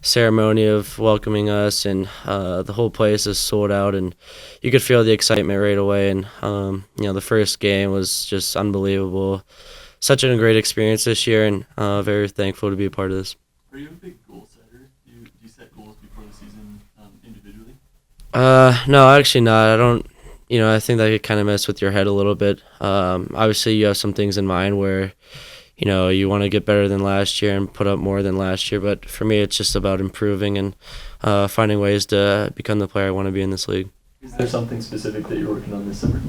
ceremony of welcoming us, and the whole place is sold out, and you could feel the excitement right away. And the first game was just unbelievable. Such a great experience this year, and very thankful to be a part of this. Are you a big goal setter? Do you set goals before the season individually? No, actually not. I don't. I think that could kind of mess with your head a little bit. Obviously, you have some things in mind where you want to get better than last year and put up more than last year. But for me, it's just about improving and finding ways to become the player I want to be in this league. Is there something specific that you're working on this summer?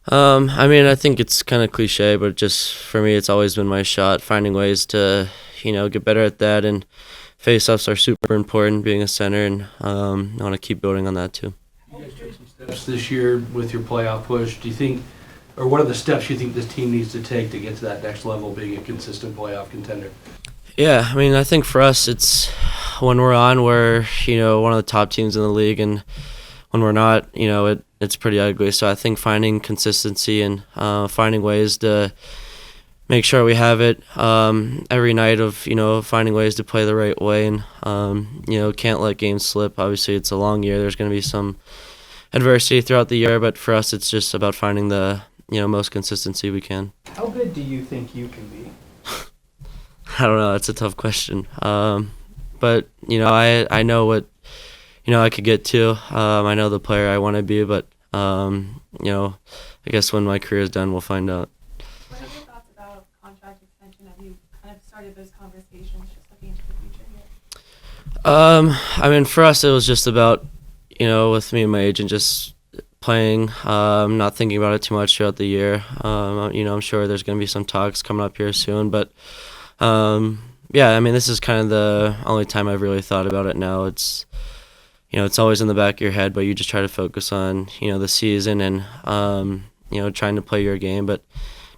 I mean, I think it's kind of cliche, but just for me, it's always been my shot, finding ways to, get better at that. And face-offs are super important, being a center, and I want to keep building on that too. You guys took some steps this year with your playoff push. Do you think, or what are the steps you think this team needs to take to get to that next level, being a consistent playoff contender? Yeah, I mean, I think for us, it's when we're on, we're, one of the top teams in the league, and when we're not, it's pretty ugly. So I think finding consistency and finding ways to make sure we have it every night of, finding ways to play the right way, and, can't let games slip. Obviously, it's a long year. There's going to be some adversity throughout the year, but for us, it's just about finding the, most consistency we can. How good do you think you can be? I don't know. That's a tough question. But, I know what, I could get to. I know the player I want to be, but, I guess when my career is done, we'll find out. What are your thoughts about contract extension? Have you kind of started those conversations, just looking into the future here? I mean, for us, it was just about, with me and my agent, just playing, not thinking about it too much throughout the year. I'm sure there's going to be some talks coming up here soon, but, yeah, I mean, this is kind of the only time I've really thought about it now. It's, it's always in the back of your head, but you just try to focus on, the season and, trying to play your game. But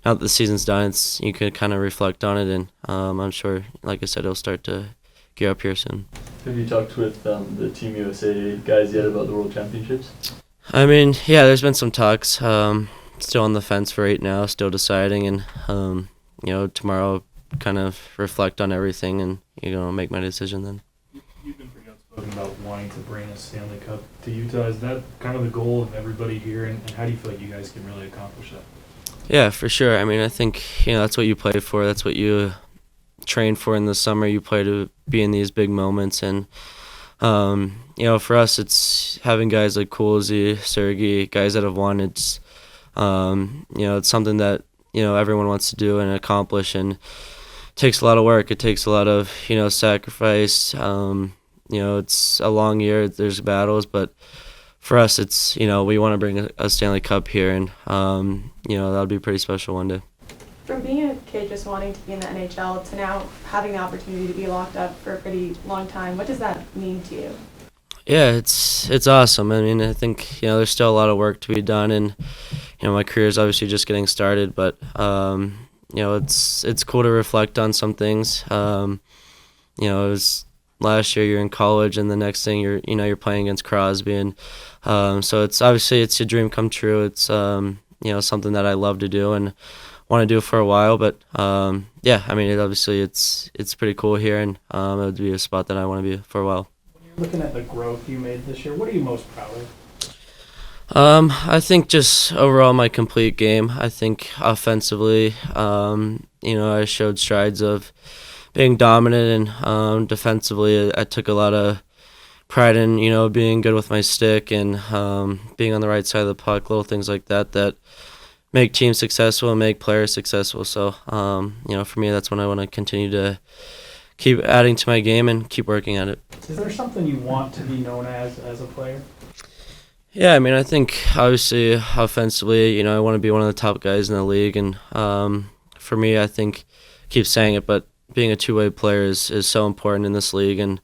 now that the season's done, you could kind of reflect on it, and I'm sure, like I said, it'll start to gear up here soon. Have you talked with the Team USA guys yet about the World Championships? I mean, yeah, there's been some talks. Still on the fence for right now, still deciding, and, tomorrow kind of reflect on everything and, make my decision then. You've been pretty outspoken about wanting to bring a Stanley Cup to Utah. Is that kind of the goal of everybody here, and how do you feel like you guys can really accomplish that? Yeah, for sure. I mean, I think, that's what you play for. That's what you train for in the summer. You play to be in these big moments. And, for us, it's having guys like Coolsey, Sergey, guys that have won. It's, it's something that, everyone wants to do and accomplish. And it takes a lot of work. It takes a lot of, sacrifice. It's a long year. There's battles. But for us, it's, we want to bring a Stanley Cup here. And, that'll be pretty special one day. From being a kid just wanting to be in the NHL to now having the opportunity to be locked up for a pretty long time, what does that mean to you? Yeah, it's awesome. I mean, I think, there's still a lot of work to be done, and, my career is obviously just getting started, but, it's cool to reflect on some things. It was last year you're in college, and the next thing you're playing against Crosby, and so it's obviously it's a dream come true. It's something that I love to do and want to do for a while. But yeah, I mean, it's pretty cool here, and it would be a spot that I want to be for a while. When you're looking at the growth you made this year, what are you most proud of? I think just overall my complete game. I think offensively, I showed strides of being dominant, and defensively I took a lot of pride in, being good with my stick and being on the right side of the puck, little things like that make teams successful and make players successful. So, for me, that's when I want to continue to keep adding to my game and keep working at it. Is there something you want to be known as a player? Yeah, I mean, I think obviously offensively, I want to be one of the top guys in the league, and for me, I think I keep saying it, but being a two-way player is so important in this league. And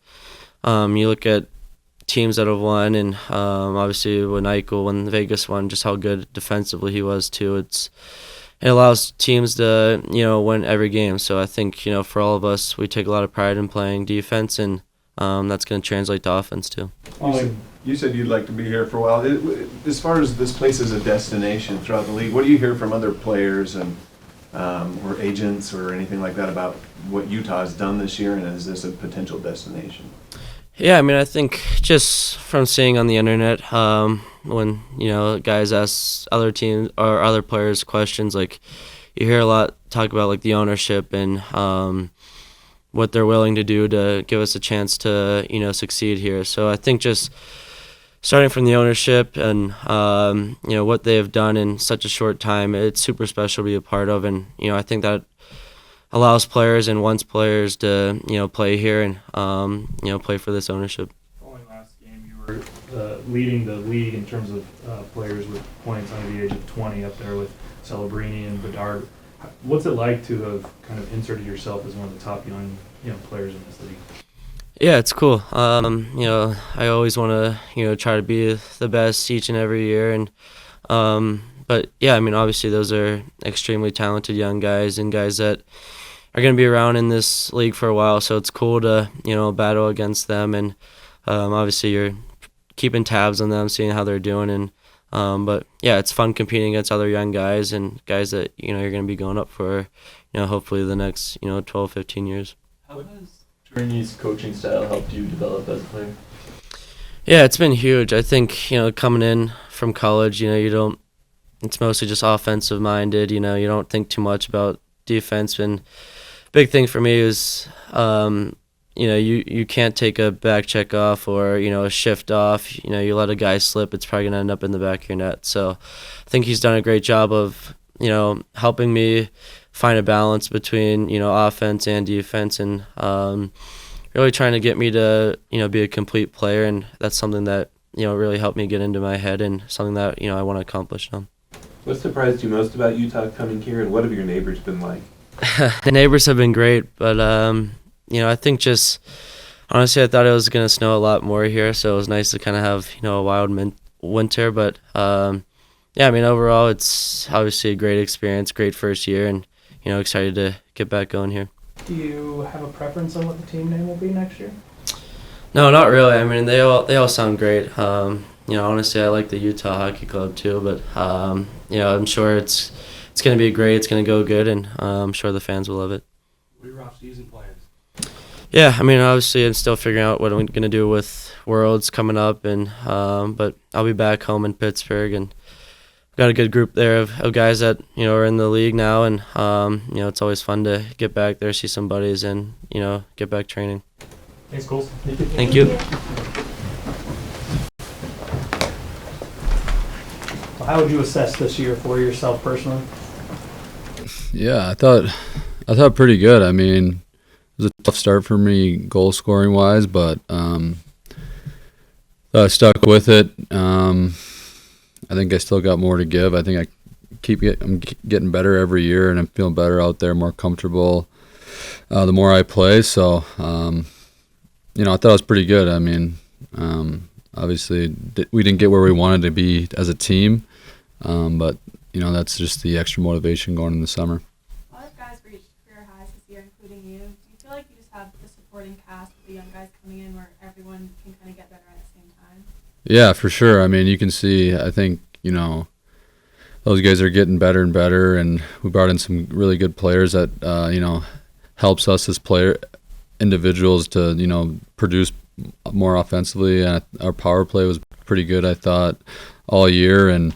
you look at teams that have won, and obviously when Vegas won, just how good defensively he was too. It allows teams to win every game. So I think for all of us, we take a lot of pride in playing defense, and that's going to translate to offense too. You said you'd like to be here for a while. As far as this place as a destination throughout the league, what do you hear from other players and or agents or anything like that about what Utah has done this year, and is this a potential destination? Yeah, I mean, I think just from seeing on the internet, when guys ask other teams or other players questions, like you hear a lot talk about like the ownership and what they're willing to do to give us a chance to succeed here. So I think just starting from the ownership and what they have done in such a short time, it's super special to be a part of, and I think that allows players and wants players to play here and play for this ownership. Only last game you were leading the league in terms of players with points under the age of 20 up there with Celebrini and Bedard. What's it like to have kind of inserted yourself as one of the top young players in this league? Yeah, it's cool. I always want to try to be the best each and every year, and but yeah, I mean, obviously those are extremely talented young guys and guys that are going to be around in this league for a while. So it's cool to battle against them, and obviously you're keeping tabs on them, seeing how they're doing, and but yeah, it's fun competing against other young guys and guys that you're going to be going up for hopefully the next 12, 15 years. How has Tourigny's coaching style helped you develop as a player? Yeah, it's been huge. I think coming in from college, it's mostly just offensive minded. You don't think too much about defense. And big thing for me is, you can't take a back check off or a shift off. You let a guy slip, it's probably gonna end up in the back of your net. So I think he's done a great job of helping me find a balance between offense and defense, and really trying to get me to be a complete player. And that's something that really helped me get into my head, and something that I want to accomplish now. What surprised you most about Utah coming here, and what have your neighbors been like? The neighbors have been great, but I think just honestly, I thought it was gonna snow a lot more here, so it was nice to kind of have a wild winter. But yeah, I mean, overall, it's obviously a great experience, great first year, and excited to get back going here. Do you have a preference on what the team name will be next year? No, not really. I mean, they all sound great. Honestly, I like the Utah Hockey Club too, but I'm sure it's going to be great. It's going to go good, and I'm sure the fans will love it. What are your off-season plans? Yeah, I mean, obviously, I'm still figuring out what I'm going to do with Worlds coming up, and but I'll be back home in Pittsburgh, and got a good group there of guys that are in the league now, and it's always fun to get back there, see some buddies, and get back training. Thanks, Cole. Thank you. Well, how would you assess this year for yourself personally? Yeah, I thought pretty good. I mean, it was a tough start for me goal scoring wise, but I stuck with it. I think I still got more to give. I think I'm getting better every year, and I'm feeling better out there, more comfortable the more I play. So, I thought it was pretty good. I mean, obviously we didn't get where we wanted to be as a team, but that's just the extra motivation going in the summer. A lot of guys reached career highs this year, including you. Do you feel like you just have the support supporting cast with the young guys coming in where everyone can kind of get better at the same time? Yeah, for sure. I mean, you can see, I think, you know, those guys are getting better and better, and we brought in some really good players that, you know, helps us as individuals to, you know, produce more offensively. Our power play was pretty good, I thought, all year, and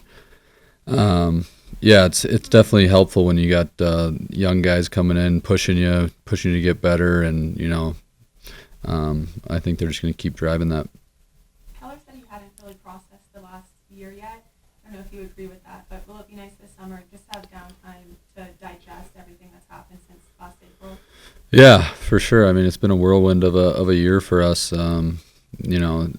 yeah, it's definitely helpful when you got young guys coming in, pushing you to get better, and you know, I think they're just going to keep driving that. Keller said you hadn't really processed the last year yet. I don't know if you agree with that, but will it be nice this summer just to have downtime to digest everything that's happened since last April? Yeah, for sure. I mean, it's been a whirlwind of a year for us. You know,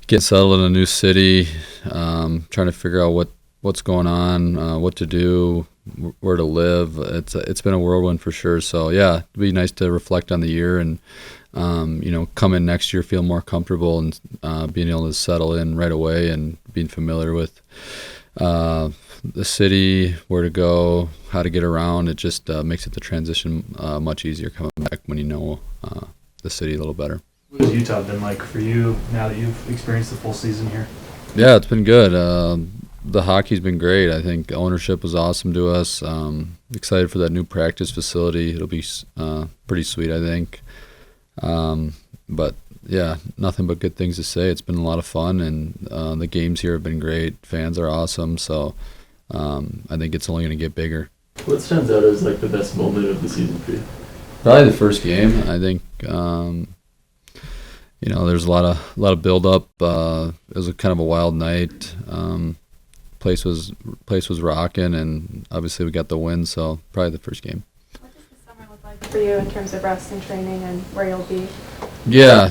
getting settled in a new city, trying to figure out what's going on, what to do, where to live. It's been a whirlwind for sure. So yeah, it'd be nice to reflect on the year and you know, come in next year, feel more comfortable, and being able to settle in right away and being familiar with the city, where to go, how to get around. It just makes it the transition much easier coming back when you know the city a little better. What has Utah been like for you now that you've experienced the full season here? Yeah, it's been good. The hockey's been great. I think ownership was awesome to us. Excited for that new practice facility. It'll be pretty sweet, I think. But yeah, nothing but good things to say. It's been a lot of fun, and the games here have been great. Fans are awesome, so I think it's only going to get bigger. What stands out as like the best moment of the season for you? Probably the first game. I think you know, there's a lot of build up. It was a kind of a wild night. Place was rocking, and obviously we got the win. So probably the first game. What does the summer look like for you in terms of rest and training and where you'll be? Yeah,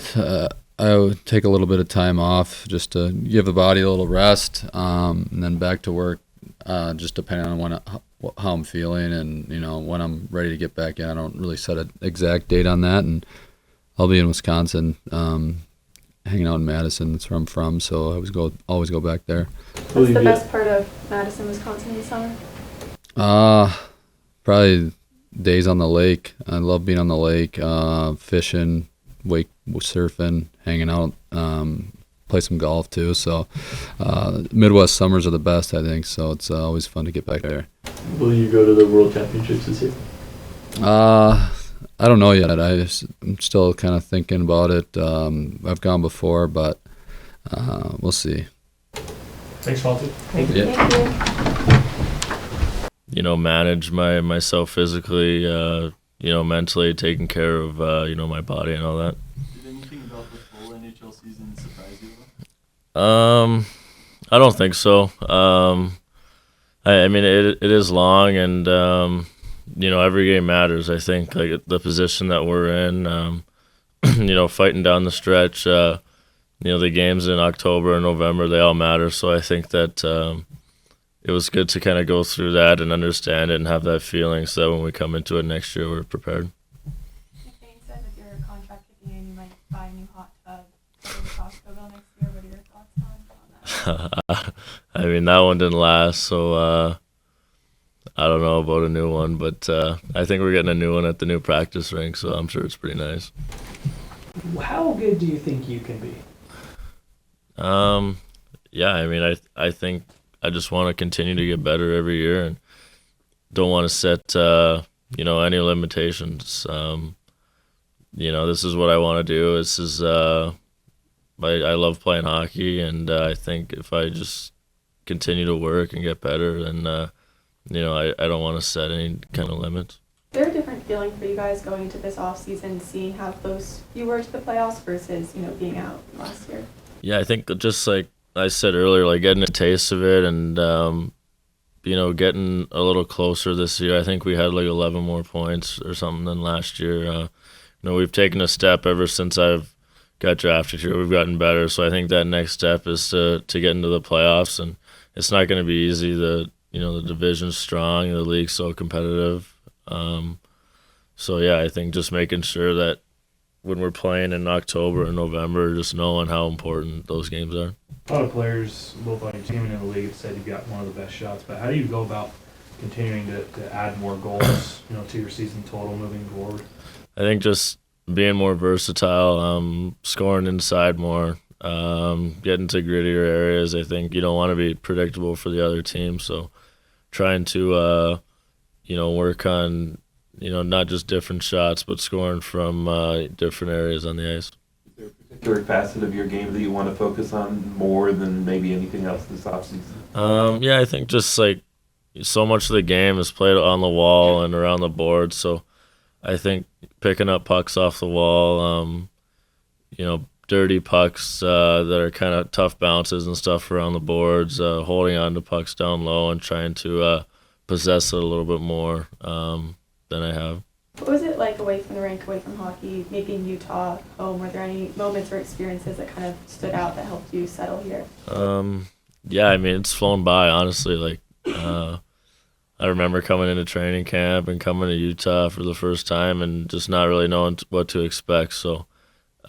I would take a little bit of time off just to give the body a little rest, and then back to work. Just depending on how I'm feeling, and you know, when I'm ready to get back in. I don't really set an exact date on that, and I'll be in Wisconsin, hanging out in Madison. That's where I'm from, so I always go back there. What's the best part of Madison, Wisconsin this summer? Probably days on the lake. I love being on the lake, fishing, wake surfing, hanging out, play some golf too. So Midwest summers are the best, I think. So it's always fun to get back there. Will you go to the World Championships this year? I don't know yet. I'm still kind of thinking about it. I've gone before, but we'll see. Thanks, Walter. Thank you. You know, manage myself physically, you know, mentally, taking care of, you know, my body and all that. Did anything about the full NHL season surprise you? I don't think so. I mean, it is long, and you know, every game matters. I think like the position that we're in, you know, fighting down the stretch. You know, the games in October and November, they all matter. So I think that it was good to kind of go through that and understand it and have that feeling, so that when we come into it next year, we're prepared. Shane said with your contract kicking in, you might buy a new hot tub for the Costco bill next year. What are your thoughts on that? I mean, that one didn't last, so I don't know about a new one, but I think we're getting a new one at the new practice rink, so I'm sure it's pretty nice. How good do you think you can be? Yeah, I mean, I think I just want to continue to get better every year, and don't want to set you know, any limitations. You know, this is what I want to do. This is I love playing hockey, and I think if I just continue to work and get better, then you know, I don't want to set any kind of limits. Is there a different feeling for you guys going into this off season, seeing how close you were to the playoffs versus, you know, being out last year? Yeah, I think just like I said earlier, like getting a taste of it, and you know, getting a little closer this year. I think we had like 11 more points or something than last year. You know, we've taken a step ever since I've got drafted here. We've gotten better, so I think that next step is to get into the playoffs, and it's not going to be easy. You know, the division's strong, the league's so competitive. So yeah, I think just making sure that when we're playing in October and November, just knowing how important those games are. A lot of players, both on your team and in the league, have said you've got one of the best shots. But how do you go about continuing to add more goals, you know, to your season total moving forward? I think just being more versatile, scoring inside more, getting to grittier areas. I think you don't want to be predictable for the other team, so trying to work on not just different shots, but scoring from different areas on the ice. Is there a particular facet of your game that you want to focus on more than maybe anything else this offseason? Yeah, I think just like so much of the game is played on the wall and around the board, so I think picking up pucks off the wall, dirty pucks that are kind of tough bounces and stuff around the boards, holding on to pucks down low and trying to possess it a little bit more than I have. What was it like away from the rink, away from hockey, maybe in Utah, home? Were there any moments or experiences that kind of stood out that helped you settle here? Yeah, I mean, it's flown by, honestly. Like, I remember coming into training camp and coming to Utah for the first time and just not really knowing what to expect. So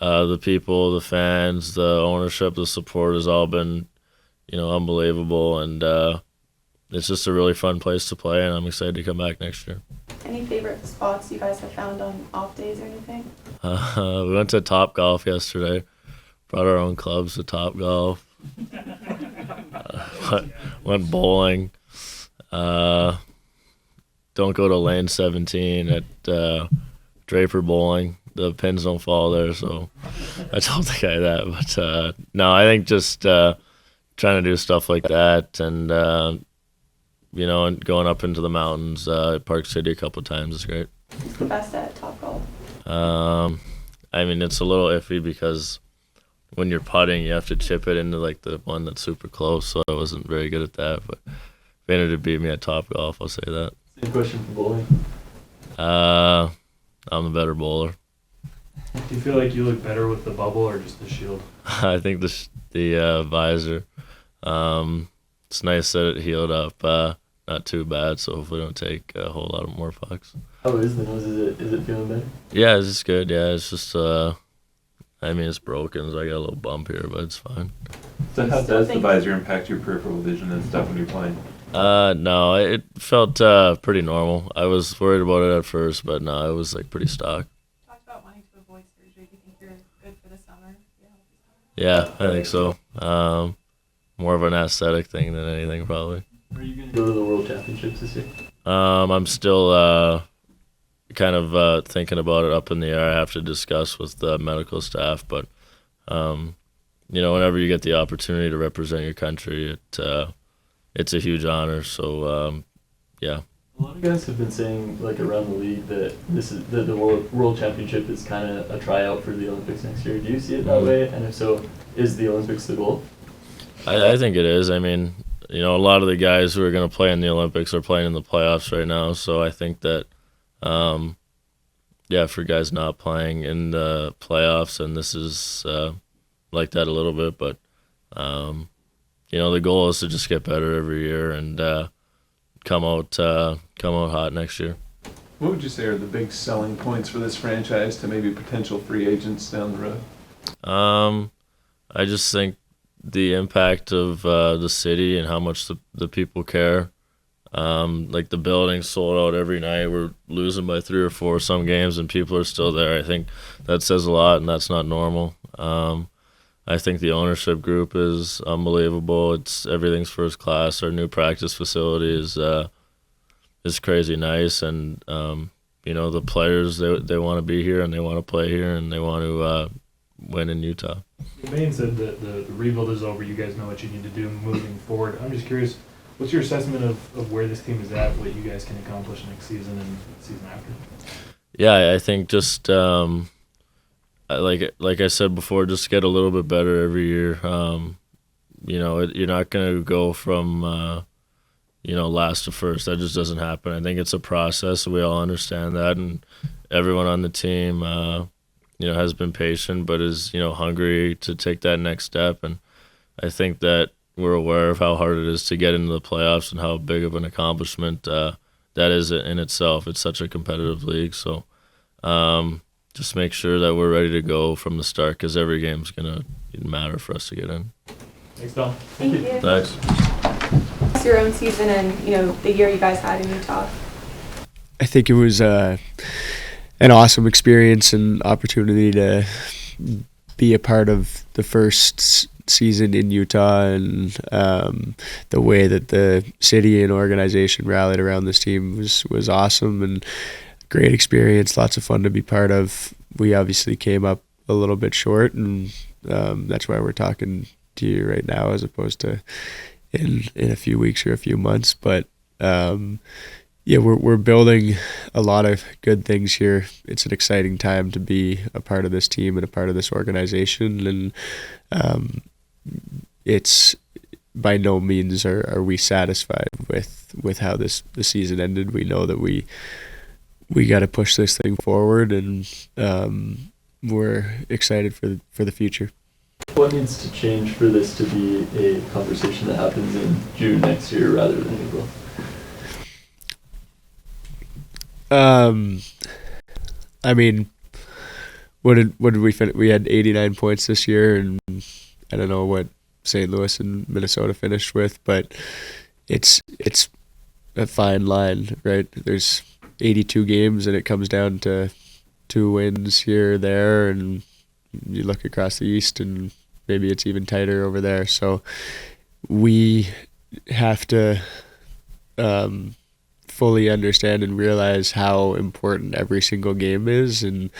the people, the fans, the ownership, the support has all been, unbelievable. And it's just a really fun place to play, and I'm excited to come back next year. Any favorite spots you guys have found on off days or anything? We went to Top Golf yesterday. Brought our own clubs to Top Golf. Went bowling. Don't go to lane 17 at Draper Bowling. The pins don't fall there, so I told the guy that. But no, I think just trying to do stuff like that, and and going up into the mountains at Park City a couple of times is great. What's the best at Top Golf? I mean, it's a little iffy because when you're putting, you have to chip it into like the one that's super close, so I wasn't very good at that. But if anyone to beat me at Top Golf, I'll say that. Same question for bowling. I'm a better bowler. Do you feel like you look better with the bubble or just the shield? I think the visor. It's nice that it healed up. Not too bad, so hopefully don't take a whole lot of more pucks. How is the nose? Is it feeling better? Yeah, it's just good. Yeah, it's just it's broken, so I got a little bump here, but it's fine. So how does the visor impact your peripheral vision and stuff when you're playing? No, it felt pretty normal. I was worried about it at first, but no, it was like pretty stock. You talked about wanting to avoid surgery. Do you think you're good for the summer? Yeah, I think so. More of an aesthetic thing than anything, probably. Are you going to go to the World Championships this year? I'm still kind of thinking about it, up in the air. I have to discuss with the medical staff, but whenever you get the opportunity to represent your country, it's a huge honor. So yeah. A lot of guys have been saying, like around the league, that the World Championship is kind of a tryout for the Olympics next year. Do you see it that way? And if so, is the Olympics the goal? I think it is. I mean, a lot of the guys who are going to play in the Olympics are playing in the playoffs right now. So I think that, for guys not playing in the playoffs, and this is like that a little bit, but the goal is to just get better every year and come out hot next year. What would you say are the big selling points for this franchise to maybe potential free agents down the road? I just think the impact of the city and how much the people care. Like the building's sold out every night. We're losing by 3 or 4 some games, and people are still there. I think that says a lot, and that's not normal. I think the ownership group is unbelievable. Everything's first class. Our new practice facility is crazy nice, and the players they want to be here and they want to play here and they want to win in Utah. Bain said that the rebuild is over. You guys know what you need to do moving forward. I'm just curious, what's your assessment of where this team is at, what you guys can accomplish next season and the season after? Yeah, I think just like I said before, just get a little bit better every year. You're not going to go from last to first. That just doesn't happen. I think it's a process. We all understand that, and everyone on the team has been patient, but is hungry to take that next step. And I think that we're aware of how hard it is to get into the playoffs and how big of an accomplishment that is in itself. It's such a competitive league, so just make sure that we're ready to go from the start, because every game's gonna matter for us to get in. Thanks, Tom. Thank you. Thanks. It's your own season and the year you guys had in Utah. I think it was an awesome experience and opportunity to be a part of the first season in Utah, and the way that the city and organization rallied around this team was awesome and great experience, lots of fun to be part of. We obviously came up a little bit short, and that's why we're talking to you right now as opposed to in a few weeks or a few months. But yeah, we're building a lot of good things here. It's an exciting time to be a part of this team and a part of this organization, and it's by no means are we satisfied with how the season ended. We know that we got to push this thing forward, and we're excited for the future. What needs to change for this to be a conversation that happens in June next year rather than April? I mean, what did we finish? We had 89 points this year, and I don't know what St. Louis and Minnesota finished with, but it's a fine line, right? There's 82 games, and it comes down to 2 wins here or there, and you look across the East, and maybe it's even tighter over there. So we have to fully understand and realize how important every single game is, and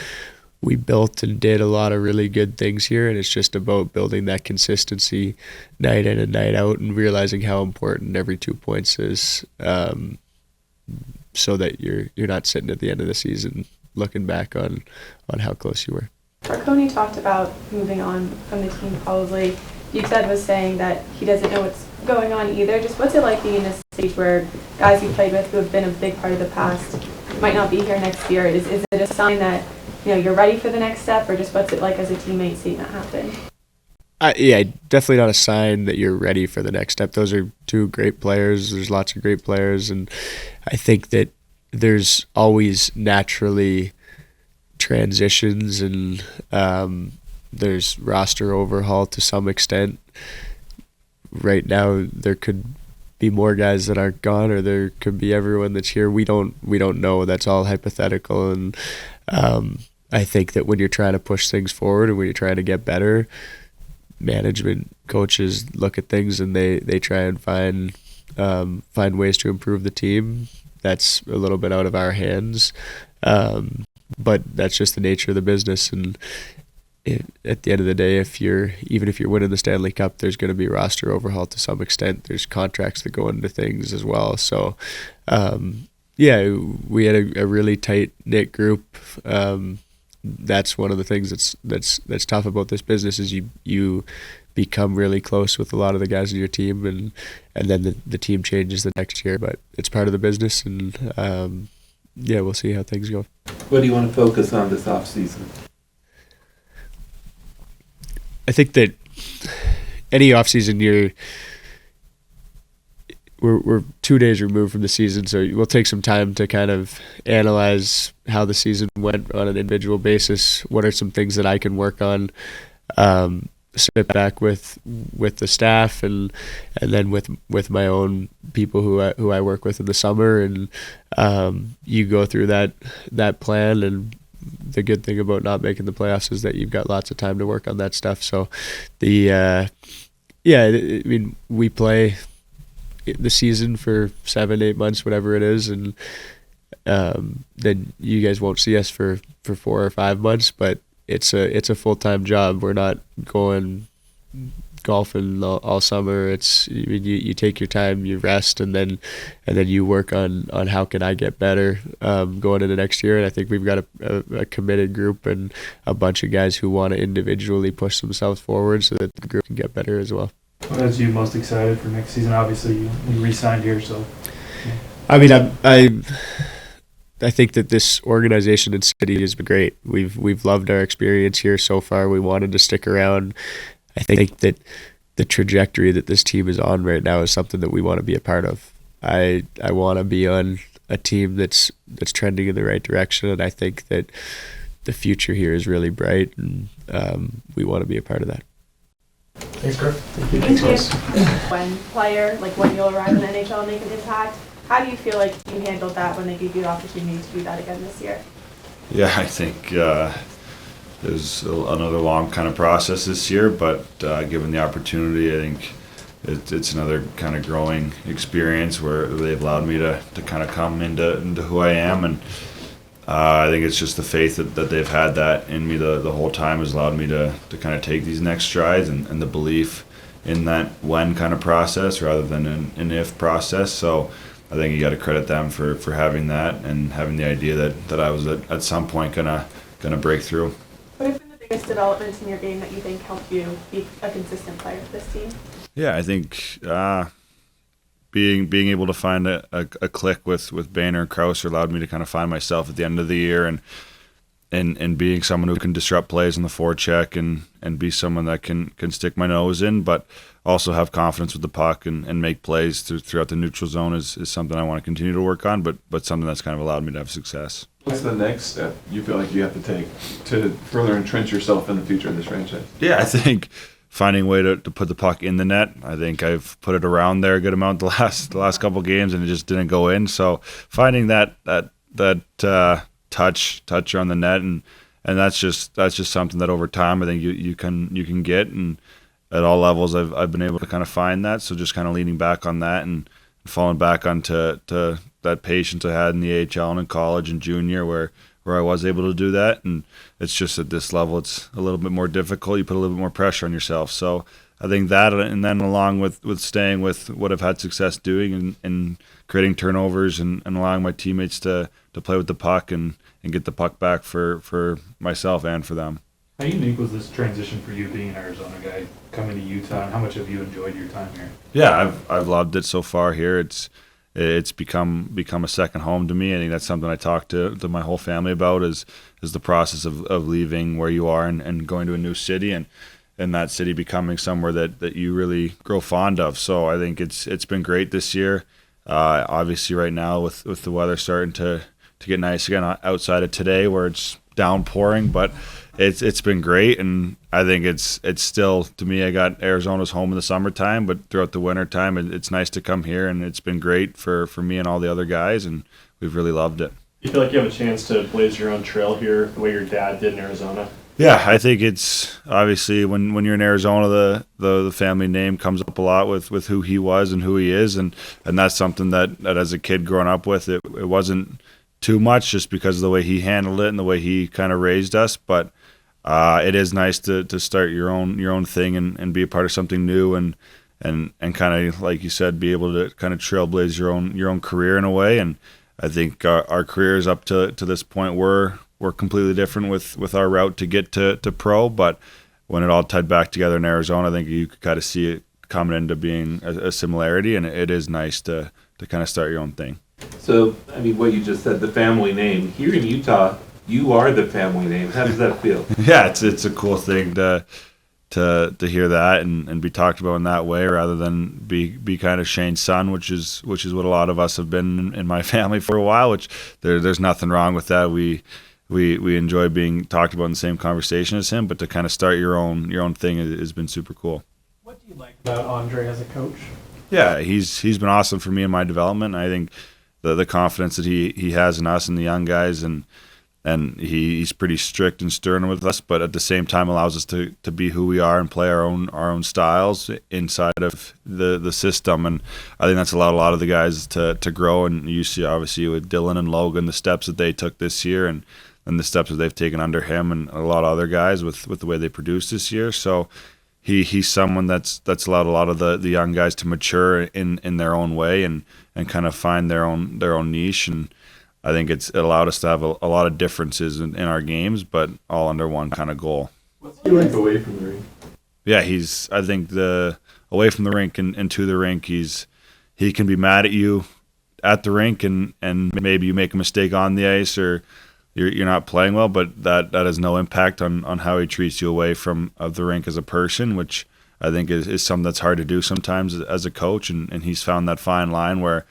we built and did a lot of really good things here, and it's just about building that consistency night in and night out, and realizing how important every 2 points is, so that you're not sitting at the end of the season looking back on how close you were. Marconi talked about moving on from the team probably. You said was saying that he doesn't know what's going on either. Just what's it like being in this stage where guys you played with who have been a big part of the past might not be here next year? Is it a sign that you're ready for the next step, or just what's it like as a teammate seeing that happen? Yeah, definitely not a sign that you're ready for the next step. Those are 2 great players. There's lots of great players, and I think that there's always naturally transitions, and there's roster overhaul to some extent. Right now, there could be more guys that aren't gone, or there could be everyone that's here. We don't know. That's all hypothetical, and I think that when you're trying to push things forward and when you're trying to get better, management, coaches look at things and they try and find ways to improve the team. That's a little bit out of our hands, but that's just the nature of the business. And at the end of the day, even if you're winning the Stanley Cup, there's going to be roster overhaul to some extent. There's contracts that go into things as well. So, yeah, we had a really tight knit group. That's one of the things that's tough about this business is you become really close with a lot of the guys in your team, and then the team changes the next year. But it's part of the business, and yeah, we'll see how things go. What do you want to focus on this off season? I think that any off season we're 2 days removed from the season, so we'll take some time to kind of analyze how the season went on an individual basis. What are some things that I can work on? Sit back with the staff and then with my own people who I work with in the summer, and you go through that plan. And the good thing about not making the playoffs is that you've got lots of time to work on that stuff. So I mean, we play the season for 7-8 months, whatever it is, and then you guys won't see us for 4 or 5 months, but it's a full-time job. We're not going golfing all summer. It's you take your time, you rest, and then you work on how can I get better going into next year. And I think we've got a committed group and a bunch of guys who want to individually push themselves forward so that the group can get better as well. What has you most excited for next season? Obviously, you re-signed here, so. Yeah. I mean, I think that this organization and city has been great. We've loved our experience here so far. We wanted to stick around. I think that the trajectory that this team is on right now is something that we want to be a part of. I want to be on a team that's trending in the right direction, and I think that the future here is really bright, and we want to be a part of that. Thanks, Griff. Thank you. When you'll arrive in the NHL and make an impact, how do you feel like you handled that when they gave you the opportunity to do that again this year? Yeah, I think there's another long kind of process this year, but given the opportunity, I think it's another kind of growing experience where they've allowed me to kind of come into who I am, and I think it's just the faith that they've had that in me the whole time has allowed me to kind of take these next strides, and the belief in that when kind of process rather than an if process. So I think you got to credit them for having that and having the idea that I was at some point gonna break through. What have been the biggest developments in your game that you think helped you be a consistent player for this team? Yeah, I think being able to find a click with Boehner and Krauser allowed me to kind of find myself at the end of the year, and being someone who can disrupt plays in the forecheck and be someone that can stick my nose in, but also have confidence with the puck and make plays throughout the neutral zone is something I want to continue to work on, but something that's kind of allowed me to have success. What's the next step you feel like you have to take to further entrench yourself in the future of this franchise? Yeah, I think finding a way to put the puck in the net. I think I've put it around there a good amount the last couple of games, and it just didn't go in. So finding that touch on the net, and that's just something that over time I think you can get, and at all levels I've been able to kind of find that. So just kind of leaning back on that and falling back onto that patience I had in the AHL and in college and junior where I was able to do that. And it's just at this level it's a little bit more difficult. You put a little bit more pressure on yourself. So I think that, and then along with staying with what I've had success doing and creating turnovers and allowing my teammates to play with the puck and get the puck back for myself and for them. How unique was this transition for you being an Arizona guy coming to Utah, and how much have you enjoyed your time here? Yeah, I've loved it so far here. It's become a second home to me. I think that's something I talk to my whole family about is the process of leaving where you are and going to a new city and that city becoming somewhere that you really grow fond of. So I think it's been great this year. Obviously right now with the weather starting to get nice again outside of today where it's downpouring, but it's been great, and I think it's still, to me, I got Arizona's home in the summertime, but throughout the wintertime it's nice to come here, and it's been great for me and all the other guys, and we've really loved it. You feel like you have a chance to blaze your own trail here the way your dad did in Arizona? Yeah, I think it's obviously when you're in Arizona, the family name comes up a lot with who he was and who he is, and that's something that as a kid growing up with, it wasn't too much just because of the way he handled it and the way he kind of raised us, but it is nice to start your own thing and be a part of something new and kind of, like you said, be able to kind of trailblaze your own career in a way. And I think our careers up to this point were completely different with our route to get to pro, but when it all tied back together in Arizona, I think you could kind of see it coming into being a similarity, and it is nice to kind of start your own thing. So, I mean, what you just said, the family name. Here in Utah, you are the family name. How does that feel? Yeah, it's a cool thing to hear that and be talked about in that way rather than be kind of Shane's son, which is what a lot of us have been in my family for a while, which there's nothing wrong with that. We enjoy being talked about in the same conversation as him, but to kind of start your own thing has been super cool. What do you like about Andre as a coach? Yeah, he's been awesome for me in my development. I think the confidence that he has in us and the young guys, and he's pretty strict and stern with us, but at the same time allows us to be who we are and play our own styles inside of the system. And I think that's allowed a lot of the guys to grow. And you see obviously with Dylan and Logan the steps that they took this year and the steps that they've taken under him and a lot of other guys with the way they produced this year. So he's someone that's allowed a lot of the young guys to mature in their own way and kind of find their own niche. And I think it allowed us to have a lot of differences in our games, but all under one kind of goal. What's he like away from the rink? Yeah, I think away from the rink and to the rink, he can be mad at you at the rink and maybe you make a mistake on the ice or you're not playing well, but that has no impact on how he treats you away from the rink as a person, which I think is something that's hard to do sometimes as a coach, and he's found that fine line where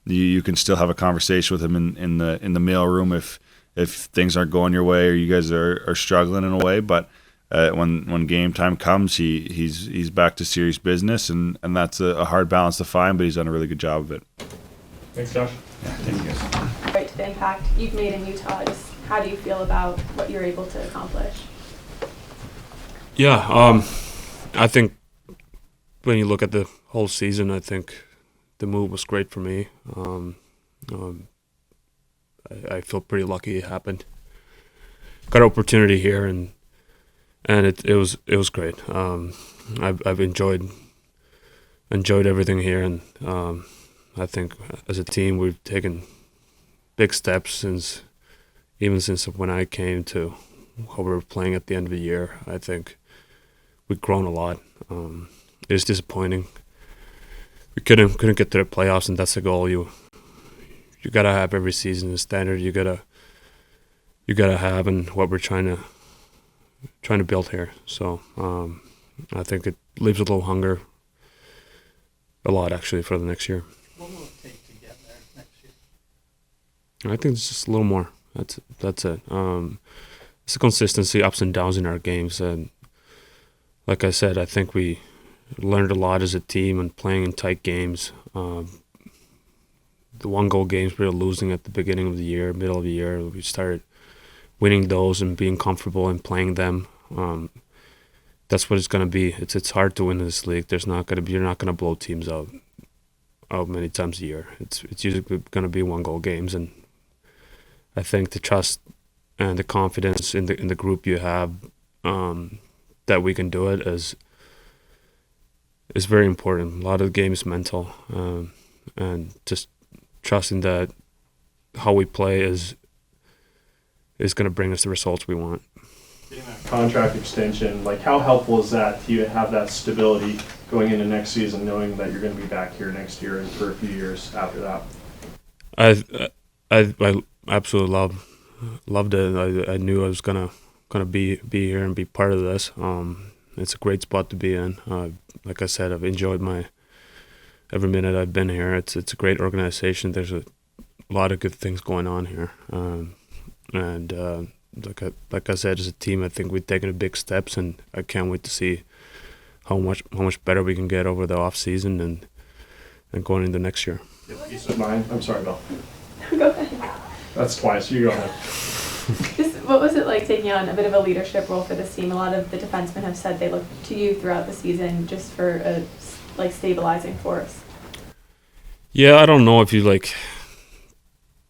you can still have a conversation with him in the mail room if things aren't going your way or you guys are struggling in a way, but when game time comes, he's back to serious business, and that's a hard balance to find, but he's done a really good job of it. Thanks, Josh. Yeah, thank you guys. Right to the impact you've made in Utah, just how do you feel about what you're able to accomplish? Yeah, I think when you look at the whole season, I think the move was great for me. I feel pretty lucky it happened. Got an opportunity here, and it was great. I've enjoyed everything here, and I think as a team we've taken big steps since when I came to how we were playing at the end of the year. I think we've grown a lot. It's disappointing. We couldn't get to the playoffs, and that's the goal. You gotta have every season a standard. You gotta have, and what we're trying to build here. So I think it leaves a little hunger, a lot actually, for the next year. What will it take to get there next year? I think it's just a little more. That's it. It's the consistency, ups and downs in our games, and like I said, I think we learned a lot as a team and playing in tight games. The 1-goal games we were losing at the beginning of the year, middle of the year, we started winning those and being comfortable in playing them. That's what it's going to be. It's hard to win in this league. You're not going to blow teams out many times a year. It's usually going to be 1-goal games, and I think the trust and the confidence in the group you have, that we can do it is very important. A lot of the game is mental, and just trusting that how we play is going to bring us the results we want. Getting that contract extension, like how helpful is that to you to have that stability going into next season, knowing that you're going to be back here next year and for a few years after that? I absolutely loved it. I knew I was gonna be here and be part of this. It's a great spot to be in. Like I said, I've enjoyed every minute I've been here. It's a great organization. There's a lot of good things going on here, and like I said, as a team, I think we've taken big steps, and I can't wait to see how much better we can get over the off season and going into next year. Peace of mind. I'm sorry, Bill. Go ahead. That's twice. You go ahead. What was it like taking on a bit of a leadership role for this team? A lot of the defensemen have said they look to you throughout the season just for a stabilizing force. Yeah, I don't know if you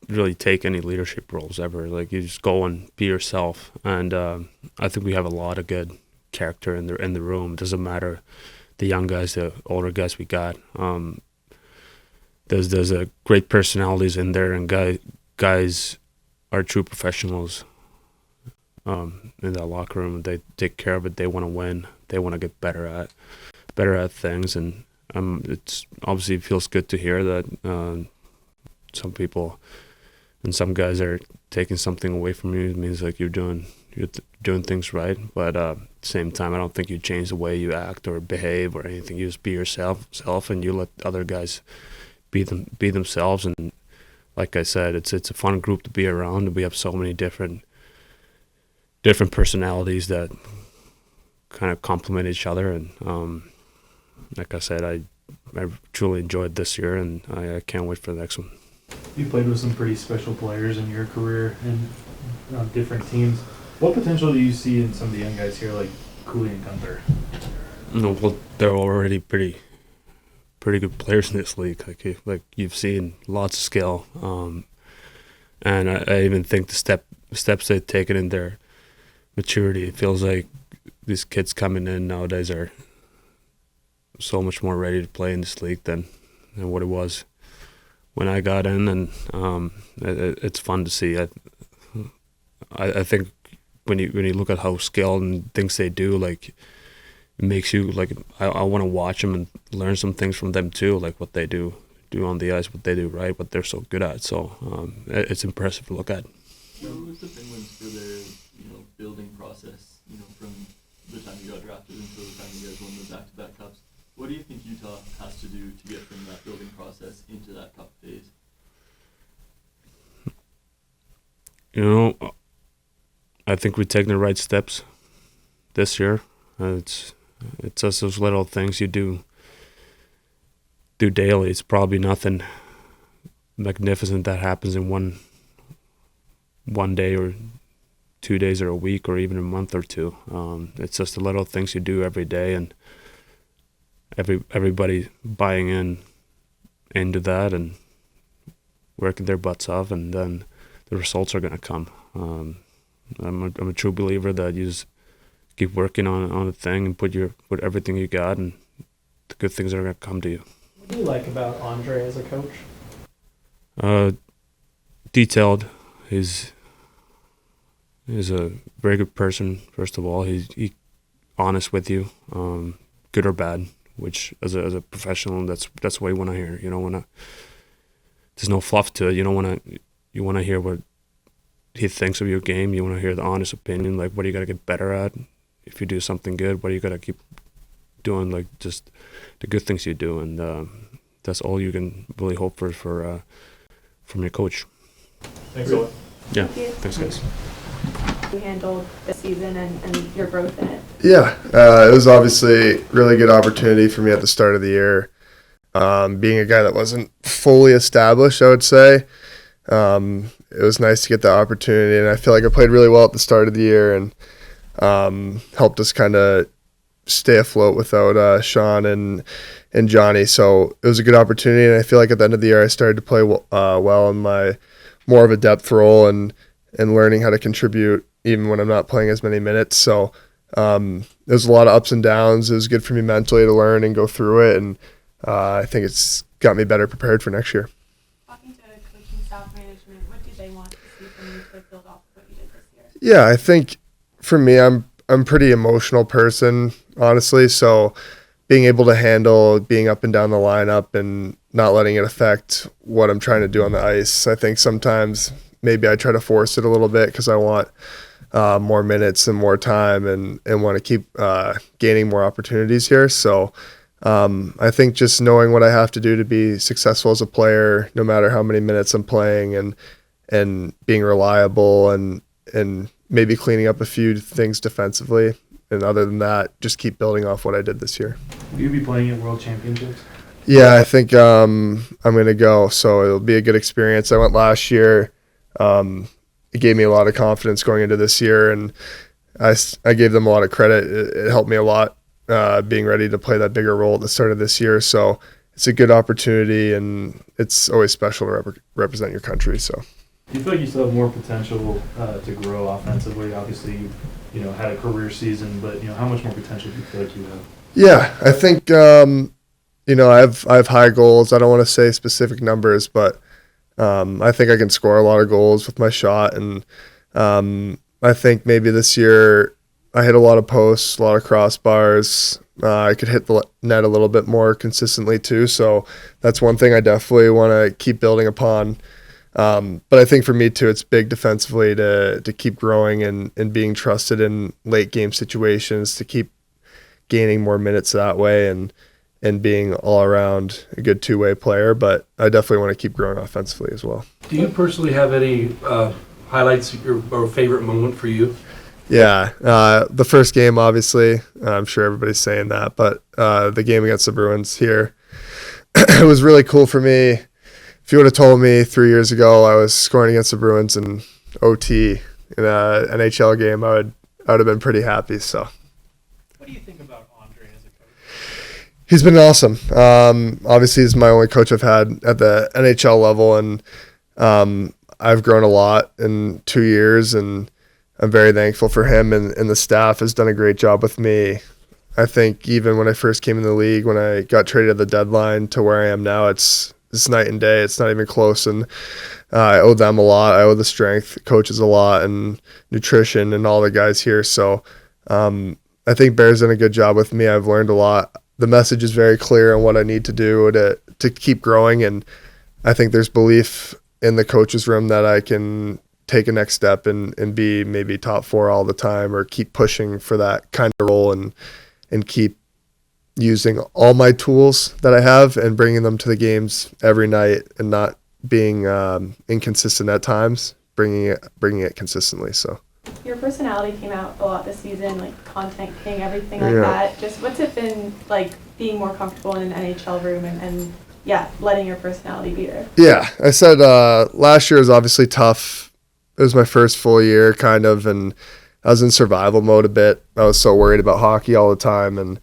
really take any leadership roles ever. You just go and be yourself, and I think we have a lot of good character in the room. It doesn't matter the young guys, the older guys we got. There's a great personalities in there, and guys are true professionals in that locker room. They take care of it. They want to win. They want to get better at things, and it's obviously feels good to hear that some people and some guys are taking something away from you. It means you're doing things right, but at the same time, I don't think you change the way you act or behave or anything. You just be yourself, and you let other guys be themselves. And like I said, it's a fun group to be around. We have so many different personalities that kind of complement each other, and like I said, I truly enjoyed this year, and I can't wait for the next one. You played with some pretty special players in your career and on different teams. What potential do you see in some of the young guys here, like Cooley and Gunther? No, well, they're already pretty good players in this league. Like you've seen lots of skill, and I even think the steps they've taken in their maturity. It feels like these kids coming in nowadays are so much more ready to play in this league than what it was when I got in, and it's fun to see. I think when you look at how skilled and things they do, it makes you I want to watch them and learn some things from them too, like what they do on the ice, what they do right, what they're so good at. So it's impressive to look at. What was the Penguins for their building process? From the time you got drafted until the time you guys won the back-to-back cups. What do you think Utah has to do to get from that building process into that cup phase? I think we've taken the right steps this year. It's just those little things you do daily. It's probably nothing magnificent that happens in one day or 2 days or a week or even a month or two. It's just the little things you do every day, and everybody buying into that and working their butts off, and then the results are going to come. I'm a true believer that you just keep working on a thing and put everything you got, and the good things are going to come to you. What do you like about Andre as a coach? Detailed. He's a very good person. First of all, he's honest with you, good or bad. Which as a professional, that's what you want to hear. You don't want to. There's no fluff to it. You want to hear what he thinks of your game. You want to hear the honest opinion. Like, what do you got to get better at? If you do something good, what do you got to keep doing? Like, just the good things you do, and that's all you can really hope for from your coach. Thanks a lot. Yeah. Thank you. Thanks, guys. You handled this season and your growth in it. Yeah, it was obviously a really good opportunity for me at the start of the year. Being a guy that wasn't fully established, I would say, it was nice to get the opportunity, and I feel like I played really well at the start of the year and helped us kind of stay afloat without Sean and Johnny. So it was a good opportunity, and I feel like at the end of the year I started to play well in my more of a depth role and learning how to contribute even when I'm not playing as many minutes. So there's a lot of ups and downs. It was good for me mentally to learn and go through it, and I think it's got me better prepared for next year. Talking to coaching staff management, what do they want to see from you to build off of what you did this year? Yeah, I think for me, I'm a pretty emotional person, honestly. So being able to handle being up and down the lineup and not letting it affect what I'm trying to do on the ice. I think sometimes maybe I try to force it a little bit because I want more minutes and more time and want to keep gaining more opportunities here. So I think just knowing what I have to do to be successful as a player, no matter how many minutes I'm playing, and being reliable and maybe cleaning up a few things defensively. And other than that, just keep building off what I did this year. Will you be playing at World Championships? Yeah, I think I'm going to go. So it'll be a good experience. I went last year. It gave me a lot of confidence going into this year, and I gave them a lot of credit. It helped me a lot being ready to play that bigger role at the start of this year. So it's a good opportunity, and it's always special to represent your country. So. Do you feel like you still have more potential to grow offensively? Obviously, you had a career season, but how much more potential do you feel like you have? Yeah, I think I have high goals. I don't want to say specific numbers, but I think I can score a lot of goals with my shot, and I think maybe this year I hit a lot of posts, a lot of crossbars. I could hit the net a little bit more consistently too, so that's one thing I definitely want to keep building upon. But I think for me too, it's big defensively to keep growing and being trusted in late game situations, to keep gaining more minutes that way and being all around a good two-way player. But I definitely want to keep growing offensively as well. Do you personally have any highlights or favorite moment for you? Yeah, the first game, obviously, I'm sure everybody's saying that, but the game against the Bruins here, it was really cool for me. If you would have told me 3 years ago I was scoring against the Bruins in OT in an NHL game, I would have been pretty happy. So. What do you think about Andre as a coach? He's been awesome. Obviously, he's my only coach I've had at the NHL level, and I've grown a lot in 2 years, and I'm very thankful for him, and the staff has done a great job with me. I think even when I first came in the league, when I got traded at the deadline to where I am now, it's night and day. It's not even close, and I owe them a lot. I owe the strength coaches a lot, and nutrition, and all the guys here. So I think Bear's done a good job with me. I've learned a lot. The message is very clear on what I need to do to keep growing, and I think there's belief in the coach's room that I can take a next step and be maybe top 4 all the time, or keep pushing for that kind of role and keep using all my tools that I have and bringing them to the games every night, and not being inconsistent at times, bringing it consistently. So your personality came out a lot this season, like content king, everything like that. Just what's it been like being more comfortable in an NHL room and letting your personality be there? Yeah, I said last year was obviously tough was my first full year kind of, and I was in survival mode a bit. I was so worried about hockey all the time, and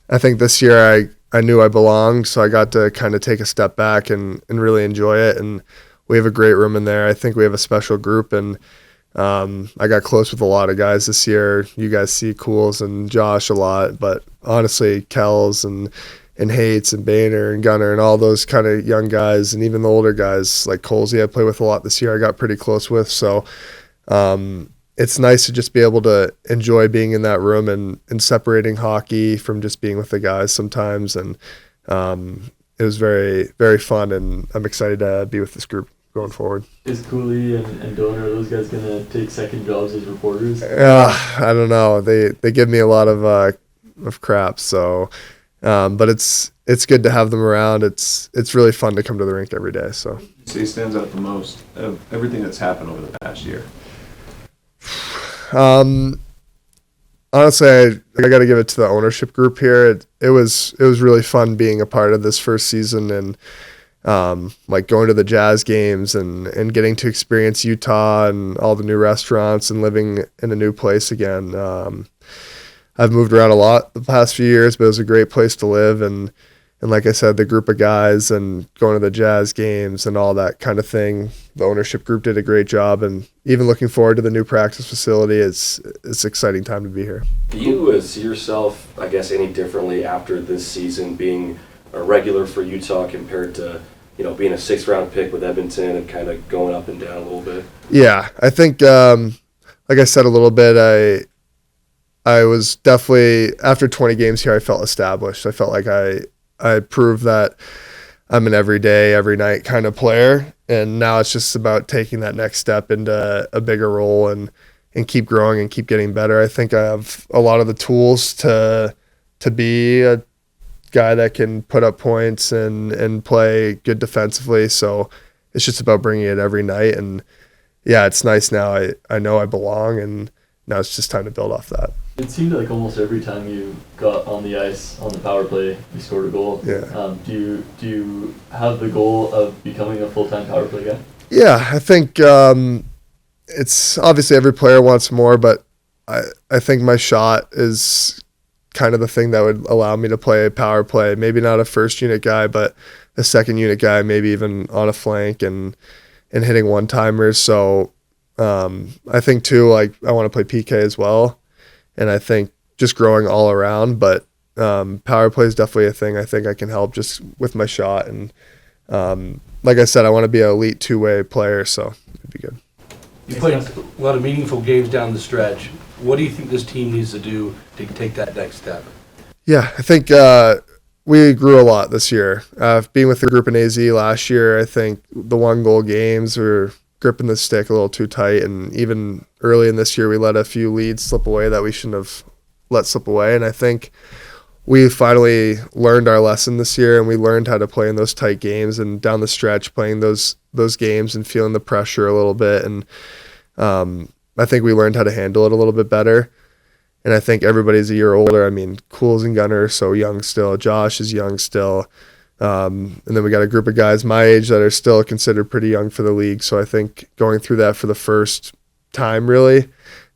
I think this year I knew I belonged, so I got to kind of take a step back and really enjoy it. And we have a great room in there. I think we have a special group, and I got close with a lot of guys this year. You guys see Cools and Josh a lot, but honestly, Kells and Hates and Boehner and Gunner and all those kind of young guys, and even the older guys like Colsey I played with a lot this year, I got pretty close with. So it's nice to just be able to enjoy being in that room and separating hockey from just being with the guys sometimes. And it was very, very fun, and I'm excited to be with this group going forward. Is Cooley and Donor, are those guys going to take second jobs as reporters? I don't know. They give me a lot of crap, so but it's good to have them around. It's really fun to come to the rink every day. So Say stands out the most of everything that's happened over the past year. Honestly, I got to give it to the ownership group here. It was really fun being a part of this first season, and like going to the Jazz games and getting to experience Utah and all the new restaurants and living in a new place again. I've moved around a lot the past few years, but it was a great place to live. And like I said, the group of guys and going to the Jazz games and all that kind of thing, the ownership group did a great job. And even looking forward to the new practice facility, it's an exciting time to be here. Do you see yourself, I guess, any differently after this season being a regular for Utah compared to, being a 6th round pick with Edmonton and kind of going up and down a little bit? Yeah, I think, like I said a little bit, I was definitely, after 20 games here, I felt established. I felt like I proved that I'm an everyday, every night kind of player. And now it's just about taking that next step into a bigger role and keep growing and keep getting better. I think I have a lot of the tools to be a guy that can put up points and play good defensively. So it's just about bringing it every night. And yeah, it's nice now. I know I belong, and now it's just time to build off that. It seemed like almost every time you got on the ice on the power play, you scored a goal. Yeah. Do you have the goal of becoming a full-time power play guy? Yeah, I think it's obviously every player wants more, but I think my shot is kind of the thing that would allow me to play power play. Maybe not a first unit guy, but a second unit guy, maybe even on a flank and hitting one-timers. So I think too, like I want to play PK as well. And I think just growing all around, but power play is definitely a thing I think I can help just with my shot. And like I said, I want to be an elite two-way player, so it'd be good. You played a lot of meaningful games down the stretch. What do you think this team needs to do to take that next step? Yeah, I think we grew a lot this year. Being with the group in AZ last year, I think the 1-goal games were gripping the stick a little too tight, and even early in this year we let a few leads slip away that we shouldn't have let slip away. And I think we finally learned our lesson this year, and we learned how to play in those tight games and down the stretch, playing those games and feeling the pressure a little bit. And I think we learned how to handle it a little bit better. And I think everybody's a year older. I mean, Cools and Gunner are so young still. Josh is young still. And then we got a group of guys my age that are still considered pretty young for the league. So I think going through that for the first time really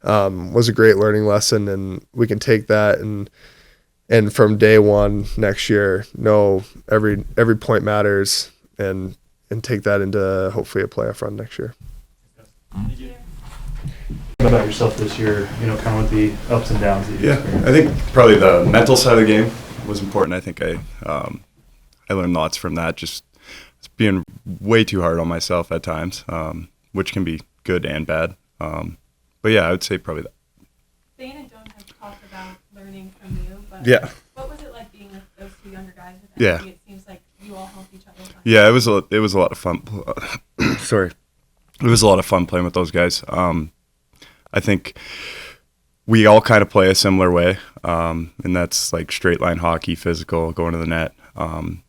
was a great learning lesson, and we can take that and from day one next year know every point matters and take that into hopefully a playoff run next year. Thank you. What about yourself this year, kind of with the ups and downs that you experienced? I think probably the mental side of the game was important. I think I learned lots from that, just being way too hard on myself at times, which can be good and bad. But yeah, I would say probably that. Thane and Joan have talked about learning from you, but yeah. What was it like being with those two younger guys? Yeah. It seems like you all helped each other. Yeah, it was a lot of fun. Sorry. It was a lot of fun playing with those guys. I think we all kind of play a similar way, and that's like straight line hockey, physical, going to the net. And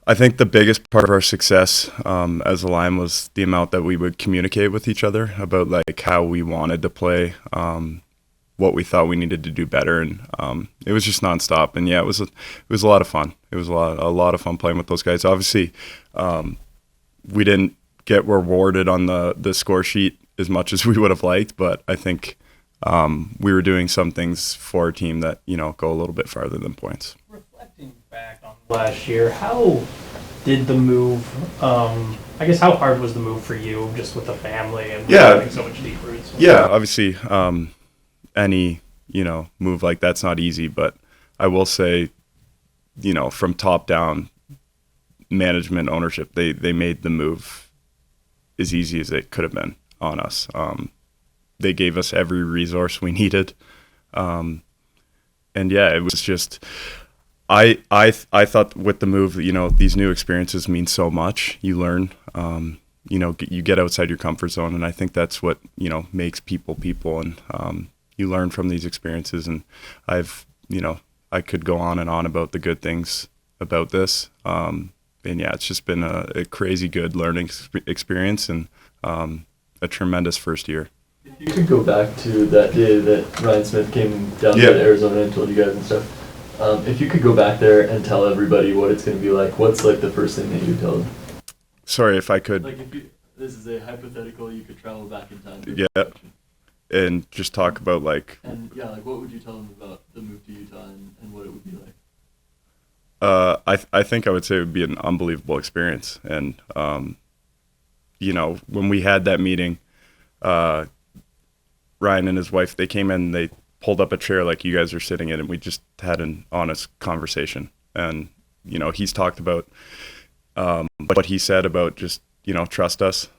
I think the biggest part of our success as a line was the amount that we would communicate with each other about like how we wanted to play, what we thought we needed to do better, and it was just nonstop. And yeah, it was a lot of fun. It was a lot of fun playing with those guys. Obviously, we didn't get rewarded on the score sheet as much as we would have liked, but I think we were doing some things for our team that, go a little bit farther than points. Reflecting back on last year, how did the move, I guess how hard was the move for you just with the family and having so much deep roots? Yeah, obviously any, move like that's not easy, but I will say, from top down management ownership, they made the move as easy as it could have been on us. They gave us every resource we needed. And yeah, it was just, I thought with the move, these new experiences mean so much. You learn, you get outside your comfort zone. And I think that's what, makes people. And you learn from these experiences. And I could go on and on about the good things about this. And yeah, it's just been a crazy good learning experience and a tremendous first year. If you could go back to that day that Ryan Smith came down to Arizona and told you guys and stuff, if you could go back there and tell everybody what it's going to be like, what's like the first thing that you tell them? Sorry, if I could. Like this is a hypothetical, you could travel back in time. Yeah, and just talk about like. And yeah, like what would you tell them about the move to Utah and what it would be like? I think I would say it would be an unbelievable experience. And, when we had that meeting, Ryan and his wife, they came in, they pulled up a chair like you guys are sitting in, and we just had an honest conversation. And, he's talked about what he said about just, trust us.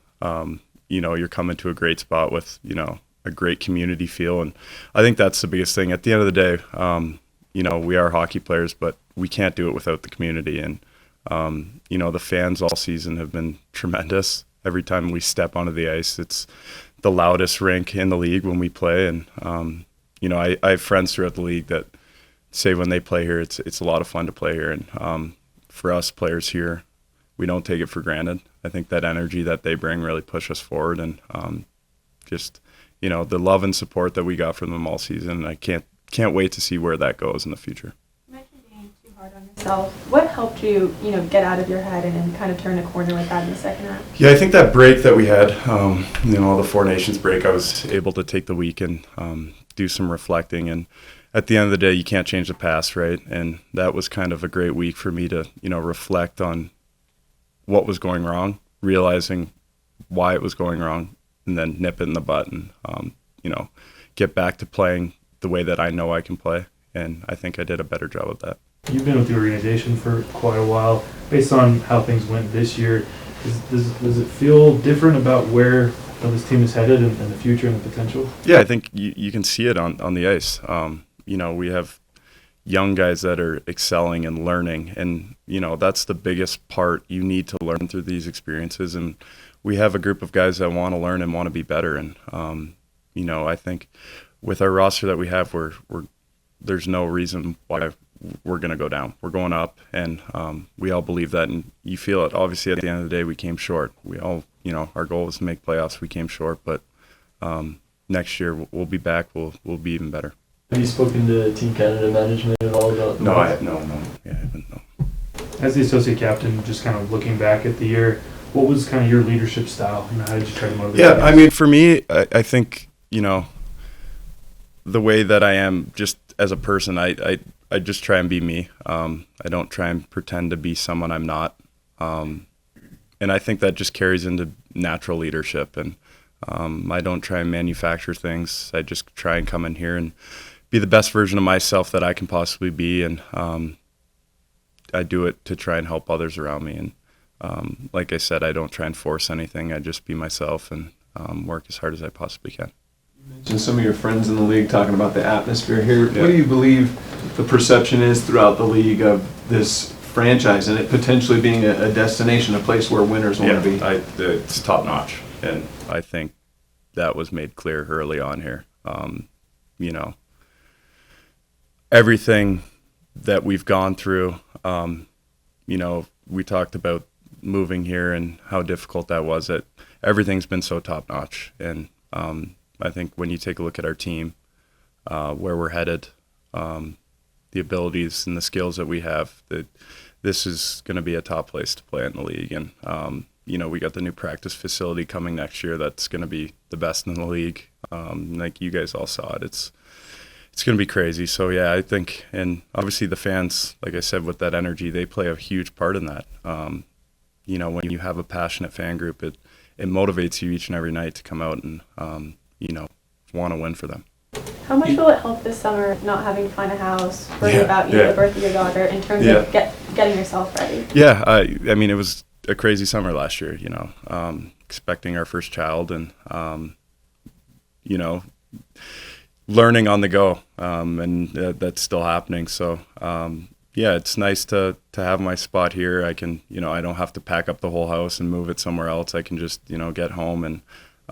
You're coming to a great spot with, a great community feel. And I think that's the biggest thing. At the end of the day, we are hockey players, but we can't do it without the community. And, the fans all season have been tremendous. Every time we step onto the ice, it's the loudest rink in the league when we play. And, I have friends throughout the league that say when they play here, it's a lot of fun to play here. And for us players here, we don't take it for granted. I think that energy that they bring really push us forward. And just, the love and support that we got from them all season, I can't wait to see where that goes in the future. You mentioned being too hard on yourself. What helped you, get out of your head and kind of turn a corner with that in the second half? Yeah, I think that break that we had, the Four Nations break, I was able to take the week and do some reflecting. And at the end of the day, you can't change the past, right? And that was kind of a great week for me to, reflect on what was going wrong, realizing why it was going wrong, and then nip it in the butt and, get back to playing the way that I know I can play. And I think I did a better job of that. You've been with the organization for quite a while. Based on how things went this year, does it feel different about where this team is headed and the future and the potential? Yeah, I think you can see it on the ice. We have young guys that are excelling and learning. And, that's the biggest part. You need to learn through these experiences. And we have a group of guys that want to learn and want to be better. And, I think with our roster that we have, there's no reason why we're going to go down. We're going up, and we all believe that, and you feel it. Obviously, at the end of the day, we came short. We all, our goal was to make playoffs. We came short, but next year we'll be back. We'll be even better. Have you spoken to Team Canada management at all about? No, I haven't. No. As the associate captain, just kind of looking back at the year, what was kind of your leadership style? How did you try to motivate? Yeah, I mean, for me, I think the way that I am just as a person, I just try and be me. I don't try and pretend to be someone I'm not. And I think that just carries into natural leadership. And I don't try and manufacture things. I just try and come in here and be the best version of myself that I can possibly be. And I do it to try and help others around me. And like I said, I don't try and force anything. I just be myself and work as hard as I possibly can. You mentioned some of your friends in the league talking about the atmosphere here. Yeah. What do you believe the perception is throughout the league of this franchise and it potentially being a destination, a place where winners want to be? It's top notch, and I think that was made clear early on here. Everything that we've gone through, we talked about moving here and how difficult that was. Everything's been so top notch, and I think when you take a look at our team, where we're headed, the abilities and the skills that we have, that this is going to be a top place to play in the league. And we got the new practice facility coming next year that's going to be the best in the league. Like you guys all saw it. It's going to be crazy. So, yeah, I think, and obviously the fans, like I said, with that energy, they play a huge part in that. When you have a passionate fan group, it motivates you each and every night to come out and, want to win for them. How much will it help this summer not having to find a house, worrying about the birth of your daughter, in terms of getting yourself ready? Yeah, I mean, it was a crazy summer last year, expecting our first child and, learning on the go, and that's still happening. So, it's nice to have my spot here. I can, I don't have to pack up the whole house and move it somewhere else. I can just, get home and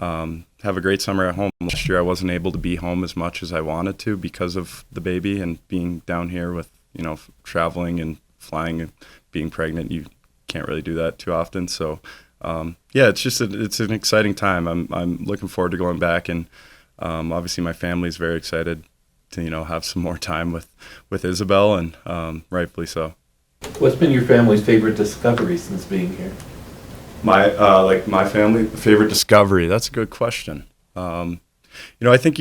have a great summer at home. Last year I wasn't able to be home as much as I wanted to because of the baby and being down here with, traveling and flying and being pregnant. You can't really do that too often. So, it's an exciting time. I'm looking forward to going back, and obviously my family's very excited to, have some more time with Isabel, and rightfully so. What's been your family's favorite discovery since being here? My family favorite discovery. That's a good question. I think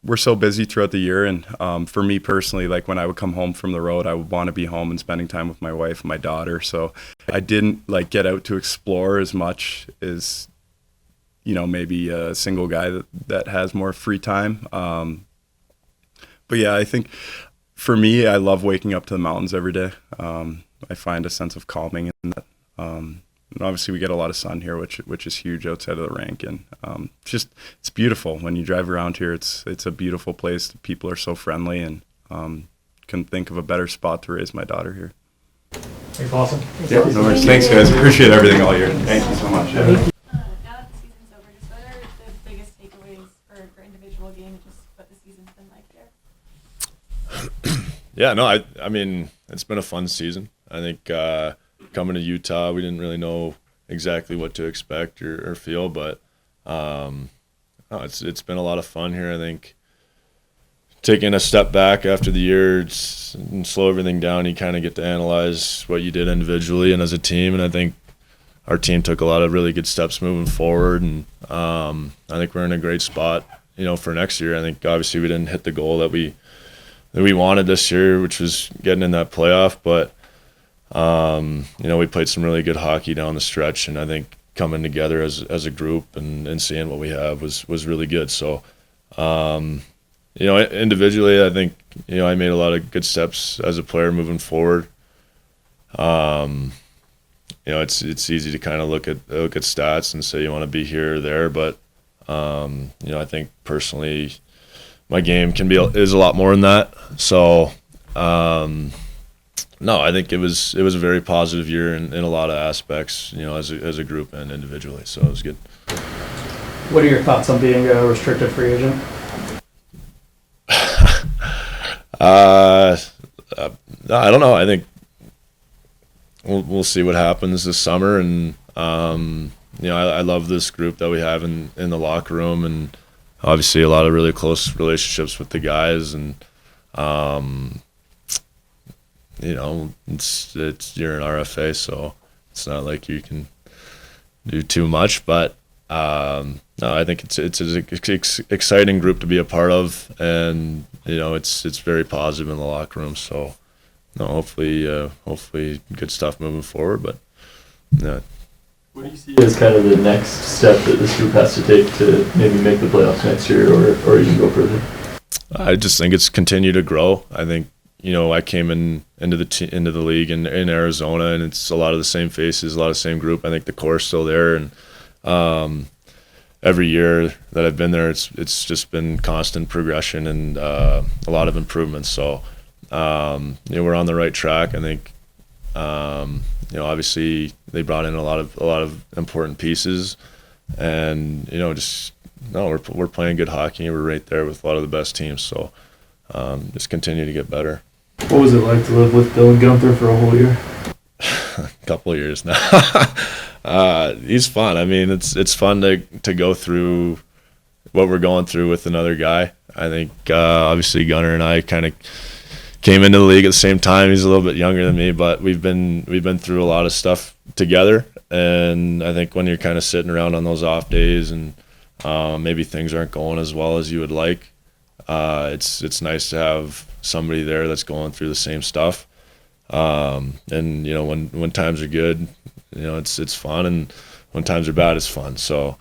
we're so busy throughout the year, and for me personally, like when I would come home from the road, I would want to be home and spending time with my wife and my daughter. So I didn't get out to explore as much as maybe a single guy that has more free time. But yeah, I think for me, I love waking up to the mountains every day. I find a sense of calming in that. And obviously we get a lot of sun here, which is huge outside of the rink, and it's beautiful when you drive around here. It's a beautiful place. People are so friendly, and couldn't think of a better spot to raise my daughter here. Thanks, awesome. Yeah, no worries. Thanks, guys. Appreciate everything all year. Thank you so much. Now that the season's over, just what are the biggest takeaways for individual game, just what the season's been like here? Yeah, no, I mean, it's been a fun season. I think coming to Utah, we didn't really know exactly what to expect or feel, but it's been a lot of fun here. I think taking a step back after the year and slow everything down, you kind of get to analyze what you did individually and as a team, and I think our team took a lot of really good steps moving forward, and I think we're in a great spot, for next year. I think obviously we didn't hit the goal that we wanted this year, which was getting in that playoff, but we played some really good hockey down the stretch, and I think coming together as a group and seeing what we have was really good. So, individually, I think, I made a lot of good steps as a player moving forward. It's easy to kind of look at stats and say you want to be here or there, but, I think personally my game is a lot more than that. So, no, I think it was a very positive year in a lot of aspects, as a group and individually. So it was good. What are your thoughts on being a restricted free agent? I don't know. I think we'll see what happens this summer, and I love this group that we have in the locker room, and obviously a lot of really close relationships with the guys, and it's you're an RFA, so it's not like you can do too much, but no, I think it's an exciting group to be a part of, and it's very positive in the locker room. So, no, hopefully good stuff moving forward. But yeah. What do you see as kind of the next step that this group has to take to maybe make the playoffs next year, or even go further? I just think it's continue to grow. I think I came into the league in Arizona, and it's a lot of the same faces, a lot of the same group. I think the core is still there, and every year that I've been there, it's just been constant progression and a lot of improvements. So we're on the right track. I think obviously they brought in a lot of important pieces, and we're playing good hockey. We're right there with a lot of the best teams. So just continue to get better. What was it like to live with Dylan Gunther for a whole year? A couple of years now. He's fun. I mean, it's fun to go through what we're going through with another guy. I think obviously Gunnar and I kind of came into the league at the same time. He's a little bit younger than me, but we've been through a lot of stuff together. And I think when you're kind of sitting around on those off days and maybe things aren't going as well as you would like, it's nice to have somebody there that's going through the same stuff. And you know, when times are good, you know, it's fun, and when times are bad, it's fun. So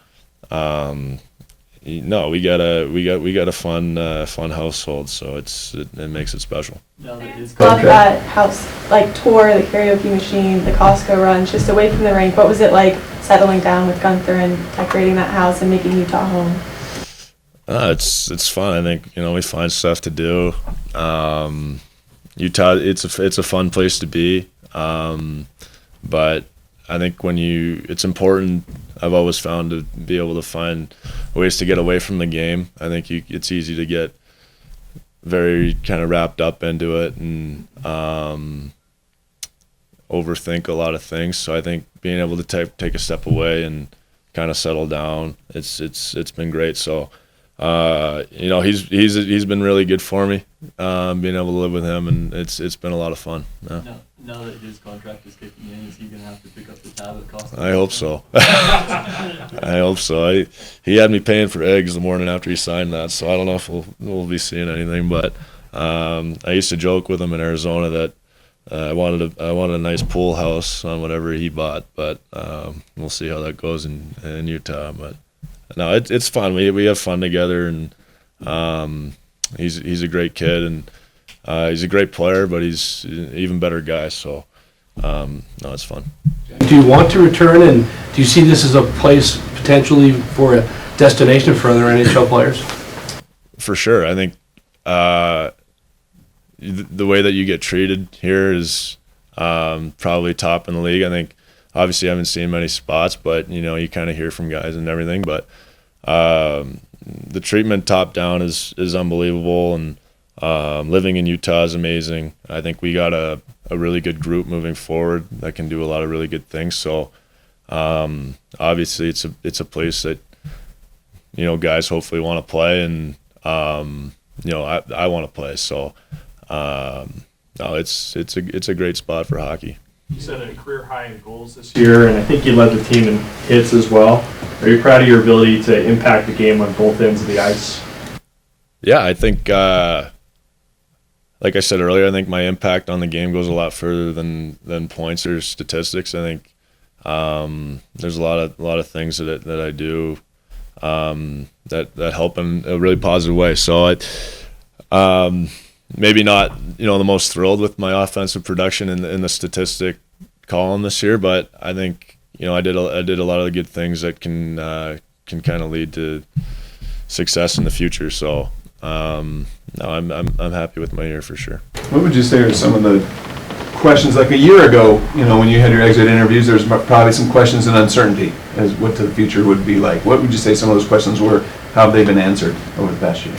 no, we got a fun household, so it makes it special. Now that his Love contract, that house, like tour, the karaoke machine, the Costco runs, just away from the rink. What was it like settling down with Gunther and decorating that house and making Utah home? It's fun. I think, you know, we find stuff to do. Utah, it's a fun place to be. But I think it's important. I've always found to be able to find ways to get away from the game. I think it's easy to get very kind of wrapped up into it and overthink a lot of things. So I think being able to take a step away and kind of settle down, it's been great. So you know, he's been really good for me, being able to live with him, and it's been a lot of fun. Yeah. now that his contract is kicking in, is he going to have to pick up the tab at Costco? I hope so. I hope so. He had me paying for eggs the morning after he signed that, so I don't know if we'll be seeing anything. But I used to joke with him in Arizona that I wanted a nice pool house on whatever he bought, but we'll see how that goes in Utah. But no, it's fun. We have fun together, and he's a great kid, and he's a great player, but he's an even better guy. So no, it's fun. Do you want to return, and do you see this as a place potentially for a destination for other NHL players? For sure. I think the way that you get treated here is probably top in the league. I think obviously I haven't seen many spots, but you know, you kind of hear from guys and everything. But the treatment top down is unbelievable, and living in Utah is amazing. I think we got a really good group moving forward that can do a lot of really good things. So obviously it's a place that, you know, guys hopefully want to play, and you know, I want to play. So no, it's a great spot for hockey. You set a career high in goals this year, and I think you led the team in hits as well. Are you proud of your ability to impact the game on both ends of the ice? Yeah, I think, like I said earlier, I think my impact on the game goes a lot further than points or statistics. I think there's a lot of things that I do that help in a really positive way. So maybe not, you know, the most thrilled with my offensive production in the statistic column this year, but I think, you know, I did a lot of the good things that can kind of lead to success in the future. So no, I'm happy with my year for sure. What would you say are some of the questions, like a year ago, you know, when you had your exit interviews, there was probably some questions and uncertainty as what the future would be like. What would you say some of those questions were? How have they been answered over the past year?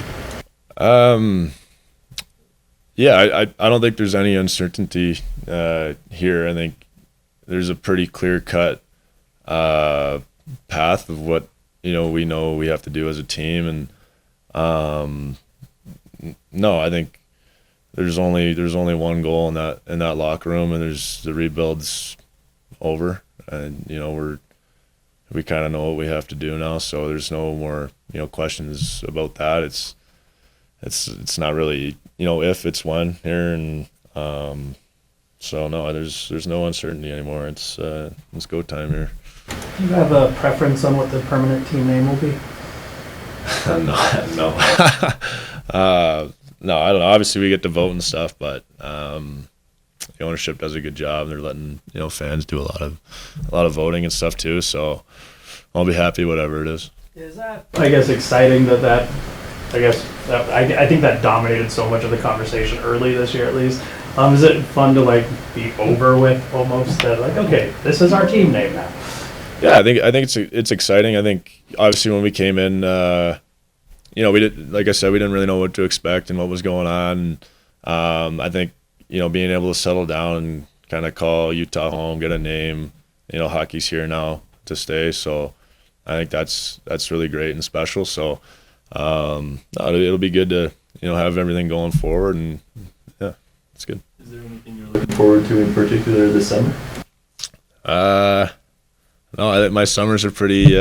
Yeah, I don't think there's any uncertainty here. I think there's a pretty clear-cut path of what, you know we have to do as a team, and no, I think there's only one goal in that locker room, and the rebuild's over, and you know we kind of know what we have to do now, so there's no more, you know, questions about that. It's not really, you know, if, it's when here, and so no, there's no uncertainty anymore. It's go time here. Do you have a preference on what the permanent team name will be? No. No, I don't know. Obviously, we get to vote and stuff, but the ownership does a good job. They're letting, you know, fans do a lot of voting and stuff too. So I'll be happy whatever it is. Is that, I guess, exciting that I think that dominated so much of the conversation early this year, at least. Is it fun to like be over with almost that, like, okay, this is our team name now? Yeah, I think it's exciting. I think obviously when we came in, you know, like I said, we didn't really know what to expect and what was going on. I think, you know, being able to settle down and kind of call Utah home, get a name, you know, hockey's here now to stay. So I think that's really great and special. So it'll be good to, you know, have everything going forward, and yeah. it's good. Is there anything you're looking forward to in particular this summer? No, my summers are pretty,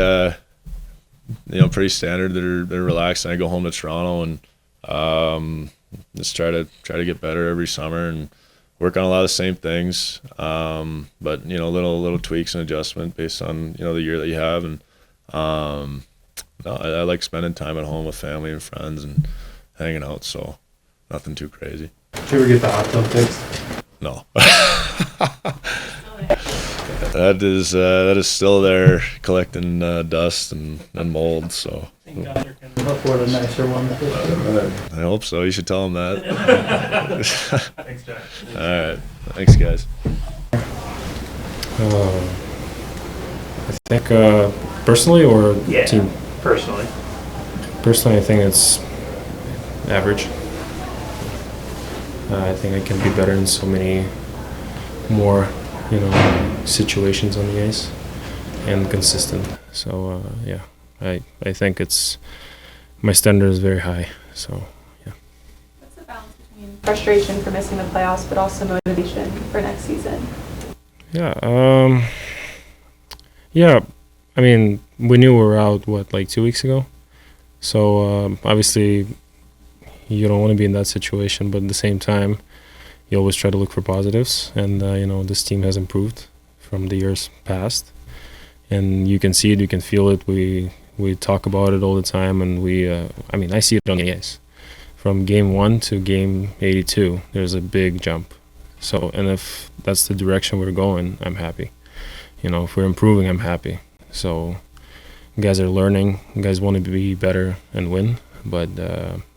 pretty standard. They're relaxed, and I go home to Toronto and just try to get better every summer and work on a lot of the same things. But little tweaks and adjustment based on the year that you have. And no, I like spending time at home with family and friends and hanging out. So nothing too crazy. Did you ever get the hot tub fixed? No. That is still there collecting dust and mold. So Thank God you're going to afford a nicer one. I hope so. You should tell him that. Thanks, Jack. All right. Thanks, guys. I think personally or team? Personally. Personally, I think it's average. I think I can be better in so many more, situations on the ice and consistent. So yeah, I think it's my standard is very high. So yeah. What's the balance between frustration for missing the playoffs, but also motivation for next season? Yeah. Yeah. I mean, we knew we were out like 2 weeks ago. So obviously, you don't want to be in that situation, but at the same time, you always try to look for positives. And this team has improved from the years past, and you can see it, you can feel it. We talk about it all the time, and I see it on the ice. From game 1 to game 82, there's a big jump. So, and if that's the direction we're going, I'm happy. If we're improving, I'm happy. So, guys are learning. Guys want to be better and win, but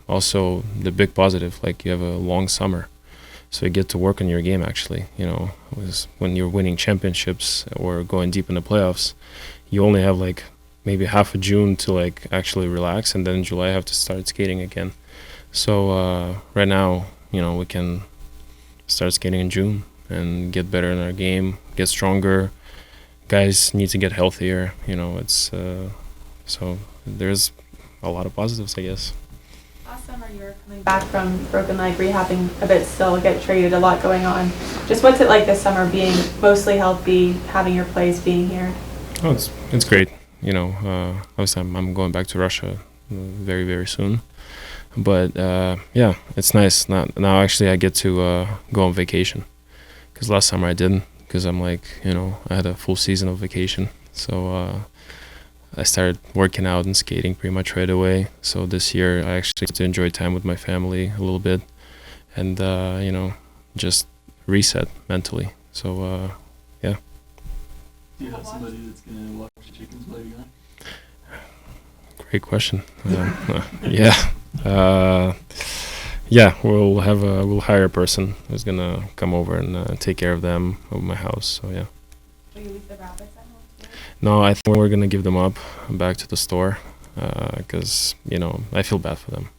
also the big positive, like you have a long summer, so you get to work on your game. Actually, when you're winning championships or going deep in the playoffs, you only have like maybe half of June to like actually relax, and then in July have to start skating again. So right now, we can start skating in June and get better in our game, get stronger. Guys need to get healthier. It's so there's a lot of positives, I guess. Last summer you were coming back from broken leg, rehabbing a bit still, get traded, a lot going on. Just what's it like this summer being mostly healthy, having your plays, being here? Oh, it's great. Obviously I'm going back to Russia very, very soon. But yeah, it's nice. Now actually I get to go on vacation, because last summer I didn't, because I'm like, I had a full season of vacation. So I started working out and skating pretty much right away. So this year I actually get to enjoy time with my family a little bit, and just reset mentally. So yeah. Do you have somebody that's going to watch the chickens while you're gone? Great question. Yeah. Yeah, we'll hire a person who's gonna come over and take care of them over my house. So yeah. Will you leave the rabbits at home too? No, I think we're gonna give them up back to the store, because I feel bad for them.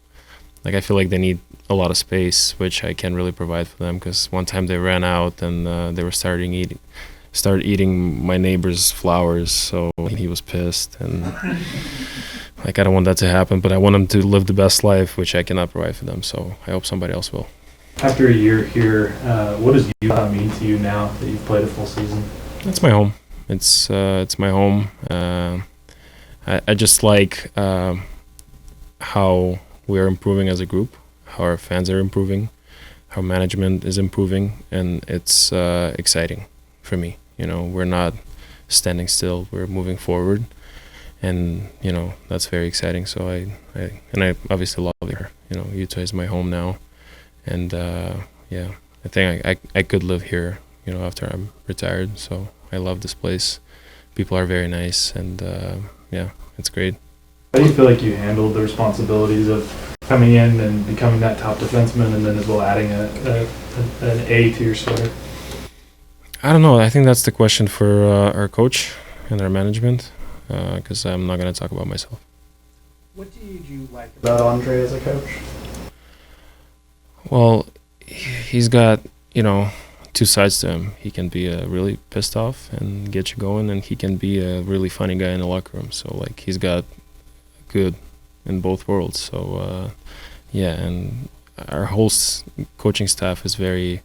Like I feel like they need a lot of space, which I can't really provide for them. Because one time they ran out and they were started eating my neighbor's flowers, so he was pissed, and like I don't want that to happen, but I want them to live the best life, which I cannot provide for them. So I hope somebody else will. After a year here, what does Utah mean to you now that you've played a full season? It's my home. It's my home. I just like how we're improving as a group, how our fans are improving, how management is improving, and it's exciting for me. We're not standing still. We're moving forward, and that's very exciting. So I obviously love it here. Utah is my home now, and yeah, I think I could live here. After I'm retired. So I love this place. People are very nice, and yeah, it's great. How do you feel like you handled the responsibilities of coming in and becoming that top defenseman, and then as well adding an A to your sweater? I don't know. I think that's the question for our coach and our management, because I'm not going to talk about myself. What did you like about Andre as a coach? Well, he's got, two sides to him. He can be really pissed off and get you going, and he can be a really funny guy in the locker room. So, he's got good in both worlds. So, yeah, and our whole coaching staff is very,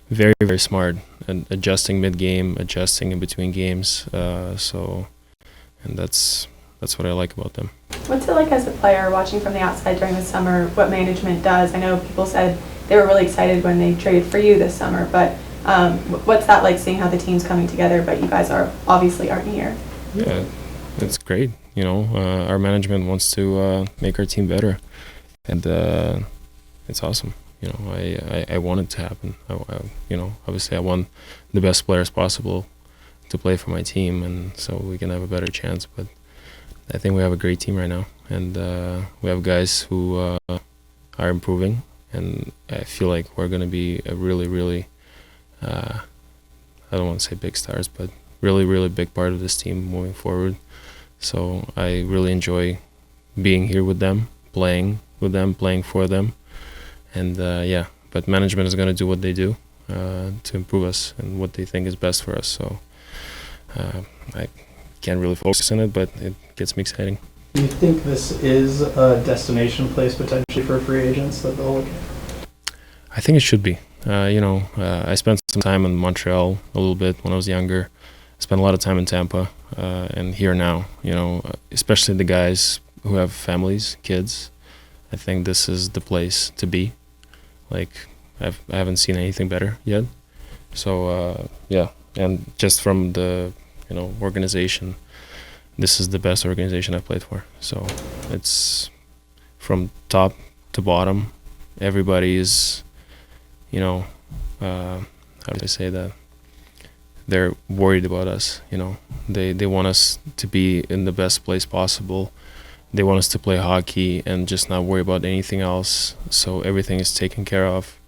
very smart and adjusting mid-game, adjusting in between games. And that's what I like about them. What's it like as a player watching from the outside during the summer, what management does? I know people said they were really excited when they traded for you this summer, but what's that like, seeing how the team's coming together, but you guys obviously aren't here? Yeah, it's great. Our management wants to make our team better, and it's awesome. I want it to happen. Obviously I want the best players possible to play for my team, and so we can have a better chance. But I think we have a great team right now, and we have guys who are improving, and I feel like we're going to be a really, really, I don't want to say big stars, but really, really big part of this team moving forward. So I really enjoy being here with them, playing with them, playing for them. And but management is going to do what they do to improve us and what they think is best for us. So I can't really focus on it, but it gets me exciting. Do you think this is a destination place potentially for free agents that they'll look at? I think it should be. I spent some time in Montreal a little bit when I was younger. I spent a lot of time in Tampa and here now. Especially the guys who have families, kids. I think this is the place to be. Like, I haven't seen anything better yet. So and just from the organization, this is the best organization I've played for. So it's from top to bottom. Everybody is, how do I say that? They're worried about us. They want us to be in the best place possible. They want us to play hockey and just not worry about anything else. So everything is taken care of,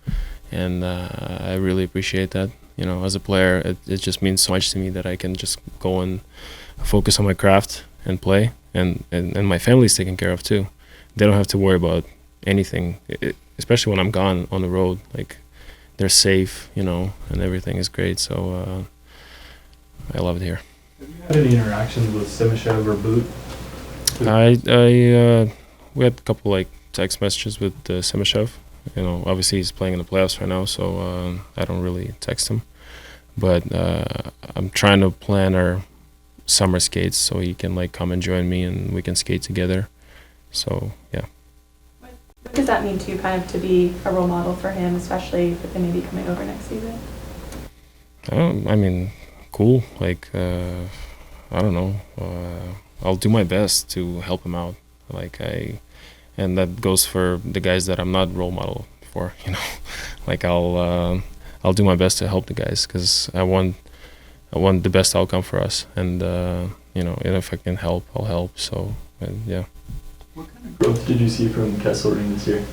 and I really appreciate that. As a player, it just means so much to me that I can just go and focus on my craft and play, and my family's taken care of too. They don't have to worry about anything, especially when I'm gone on the road. Like, they're safe, and everything is great. So I love it here. Have you had any interactions with Sergachev or Boot? We had a couple text messages with Sergachev. Obviously he's playing in the playoffs right now, so I don't really text him. But I'm trying to plan our summer skates so he can come and join me and we can skate together. So yeah. What does that mean to you, kind of to be a role model for him, especially with him maybe coming over next season? Cool. I don't know. I'll do my best to help him out. And that goes for the guys that I'm not role model for. I'll do my best to help the guys because I want the best outcome for us. And and if I can help, I'll help. So yeah. What kind of growth did you see from Kessel Ring this year?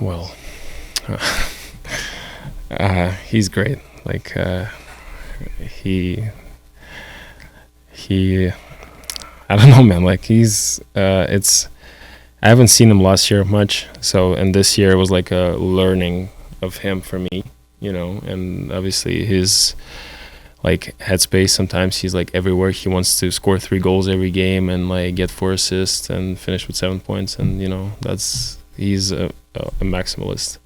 Well, he's great. He I don't know, man. I haven't seen him last year much, and this year was like a learning of him for me, and obviously his headspace. Sometimes he's everywhere. He wants to score 3 goals every game and get 4 assists and finish with 7 points, and he's a maximalist.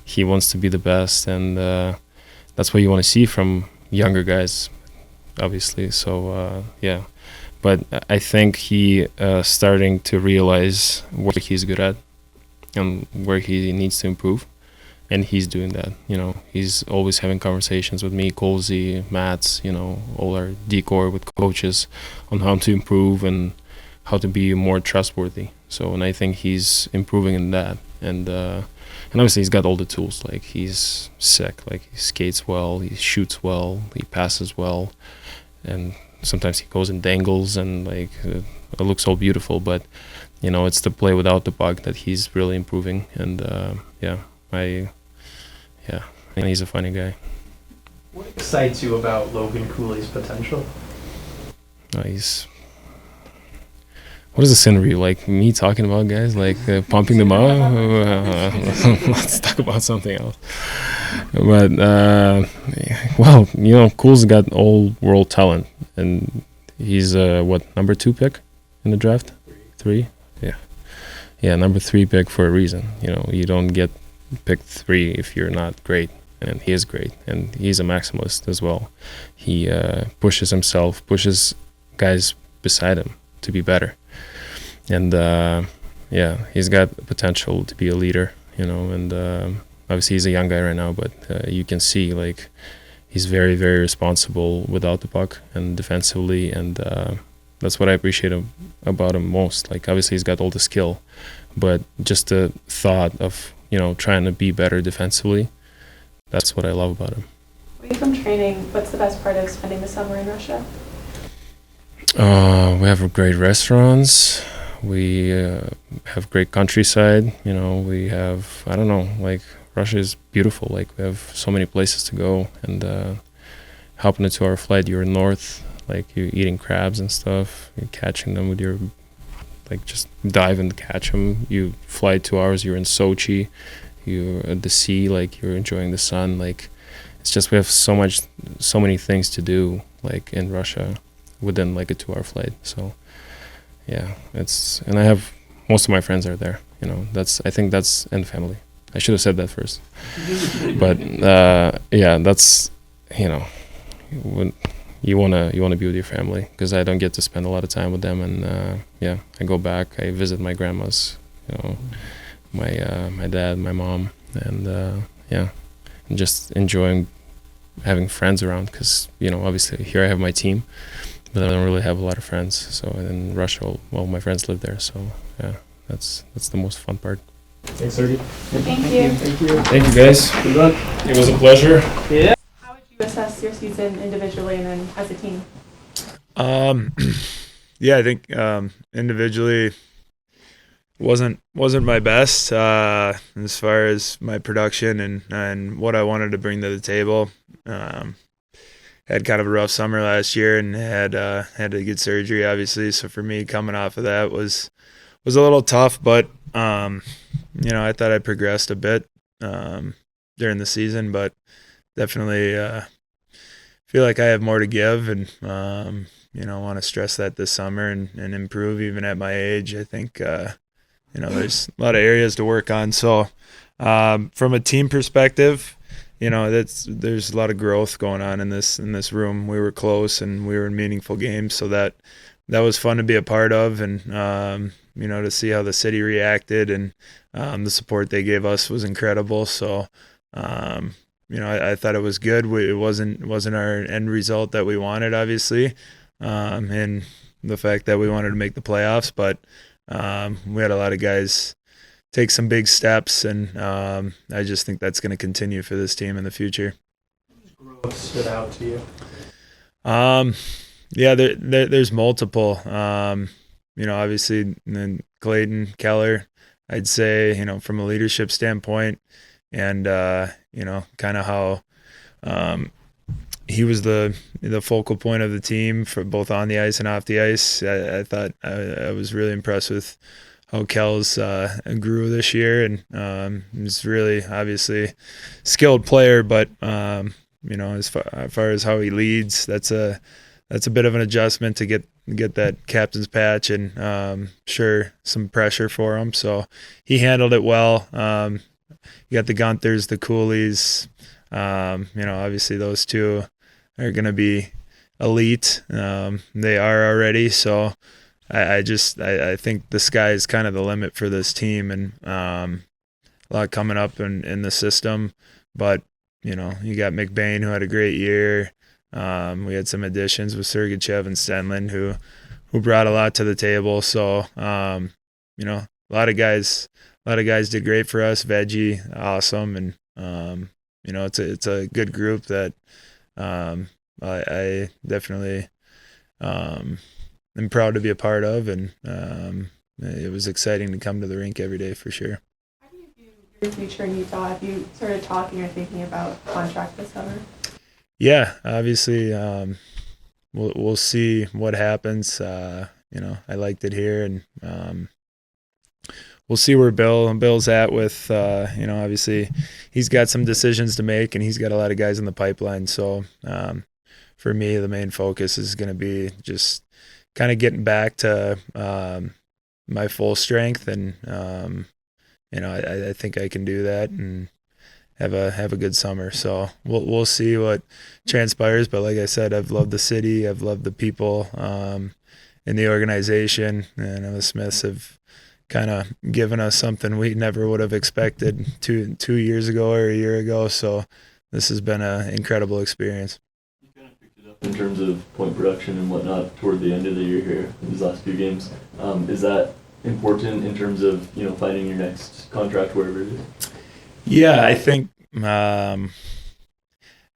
He wants to be the best, and that's what you want to see from younger guys, obviously. So yeah. But I think he starting to realize what he's good at and where he needs to improve, and he's doing that. He's always having conversations with me, Colsey, Mats, all our decor with coaches on how to improve and how to be more trustworthy. So, and I think he's improving in that, and obviously he's got all the tools. He's sick. He skates well, he shoots well, he passes well, and sometimes he goes and dangles, and it looks all beautiful. But it's the play without the puck that he's really improving. And and he's a funny guy. What excites you about Logan Cooley's potential? What is the scenery like? Me talking about guys pumping them up? Let's talk about something else. But Cool's got all world talent, and he's number 2 pick in the draft? 3? Yeah. number 3 pick for a reason. You know, you don't get picked 3 if you're not great, and he is great, and he's a maximalist as well. He pushes himself, pushes guys beside him to be better, and he's got potential to be a leader. You know, and obviously he's a young guy right now, but you can see like he's very, very responsible without the puck and defensively, and that's what I appreciate about him most. Like, obviously he's got all the skill, but just the thought of, you know, trying to be better defensively, that's what I love about him. Away from training, what's the best part of spending the summer in Russia? We have great restaurants. We have great countryside. You know, we have, I don't know, like, Russia is beautiful. Like, we have so many places to go, and hopping into our flight, you're north, like, you're eating crabs and stuff, you're catching them with your, like, just dive and catch them. You fly 2 hours, you're in Sochi, you're at the sea, like, you're enjoying the sun. Like, it's just, we have so many things to do, like, in Russia within, like, a 2-hour flight. So yeah, and I have, most of my friends are there, you know, I think that's, and family. I should have said that first. But yeah, that's, you know, when you wanna be with your family, because I don't get to spend a lot of time with them, and yeah, I go back, I visit my grandmas, you know, my dad, my mom, and yeah, and just enjoying having friends around, because, you know, obviously here I have my team, but I don't really have a lot of friends. So in Russia, well, my friends live there, so yeah, that's the most fun part. Thanks, Sergey. Thank you. Thank you, guys. Good luck. It was a pleasure. Yeah. How would you assess your season individually and then as a team? Yeah, I think individually wasn't my best as far as my production and what I wanted to bring to the table. Had kind of a rough summer last year and had to get surgery, obviously. So for me, coming off of that was a little tough, but you know, I thought I progressed a bit during the season, but definitely feel like I have more to give, and you know, want to stress that this summer and improve even at my age. I think you know, there's a lot of areas to work on. So from a team perspective, you know, there's a lot of growth going on in this room. We were close and we were in meaningful games, so that was fun to be a part of, and you know, to see how the city reacted and the support they gave us was incredible. So you know, I thought it was good. It wasn't our end result that we wanted, obviously, and the fact that we wanted to make the playoffs, but we had a lot of guys take some big steps, and I just think that's going to continue for this team in the future. What stood out to you? Yeah, there's multiple. You know, obviously, then Clayton Keller, I'd say, you know, from a leadership standpoint, and you know, kind of how he was the focal point of the team for both on the ice and off the ice. I thought I was really impressed with how Kells grew this year, and he's really obviously skilled player, but you know, as far as how he leads, that's a bit of an adjustment to get that captain's patch, and sure, some pressure for him. So he handled it well. You got the Gunthers, the Coolies. You know, obviously those two are going to be elite. They are already. So I think the sky is kind of the limit for this team, and a lot coming up in the system. But you know, you got McBain, who had a great year. We had some additions with Sergachev and Stenlund who brought a lot to the table. So you know, a lot of guys did great for us. Veggie, awesome, and you know, it's a good group that I definitely am proud to be a part of, and it was exciting to come to the rink every day for sure. How do you view your future in Utah? Have you started talking or thinking about contract this summer? Yeah, obviously, we'll see what happens. You know, I liked it here, and we'll see where Bill's at with. You know, obviously, he's got some decisions to make, and he's got a lot of guys in the pipeline. So, for me, the main focus is going to be just kind of getting back to my full strength, and I think I can do that and have a good summer. So we'll see what transpires. But like I said, I've loved the city, I've loved the people in the organization, and the Smiths have kind of given us something we never would have expected 2 years ago or a year ago. So this has been an incredible experience. In terms of point production and whatnot toward the end of the year here, these last few games, is that important in terms of finding your next contract wherever it is? Yeah, I think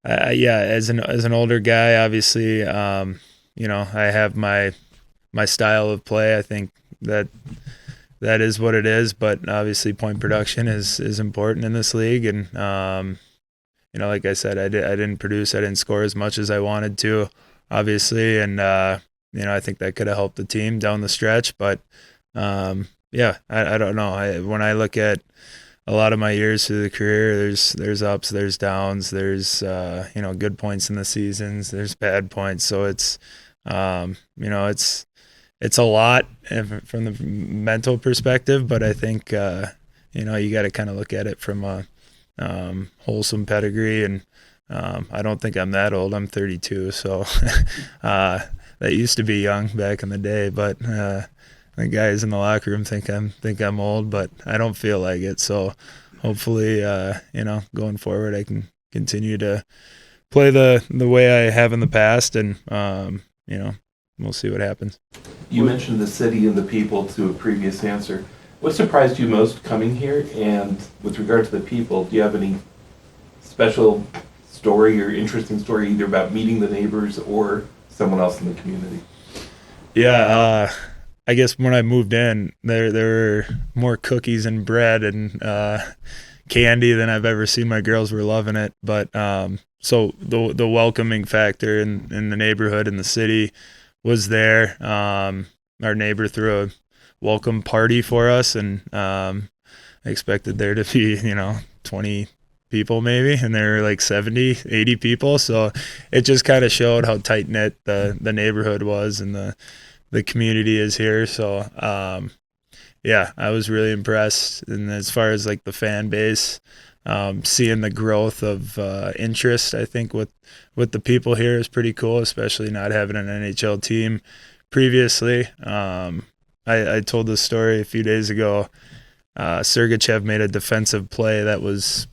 as an older guy, obviously, I have my style of play. I think that is what it is, but obviously point production is important in this league, and like I said, I didn't produce, I didn't score as much as I wanted to, obviously, and I think that could have helped the team down the stretch, but I don't know. When I look at a lot of my years through the career, there's ups, there's downs, there's good points in the seasons, there's bad points, so it's it's a lot from the mental perspective, but I think you got to kind of look at it from a wholesome pedigree, and I don't think I'm that old. I'm 32, so that used to be young back in the day, but the guys in the locker room think I'm old, but I don't feel like it. So hopefully, going forward, I can continue to play the way I have in the past, and we'll see what happens. You mentioned the city and the people to a previous answer. What surprised you most coming here? And with regard to the people, do you have any special story or interesting story, either about meeting the neighbors or someone else in the community? Yeah, I guess when I moved in, there were more cookies and bread and candy than I've ever seen. My girls were loving it, but so the welcoming factor in the neighborhood and the city was there. Our neighbor threw a welcome party for us, and I expected there to be 20 people maybe, and there were like 70, 80 people, so it just kind of showed how tight-knit the neighborhood was and the community is here. So I was really impressed. And as far as like the fan base, seeing the growth of interest, I think with the people here is pretty cool, especially not having an NHL team previously. I told this story a few days ago. Sergachev made a defensive play that was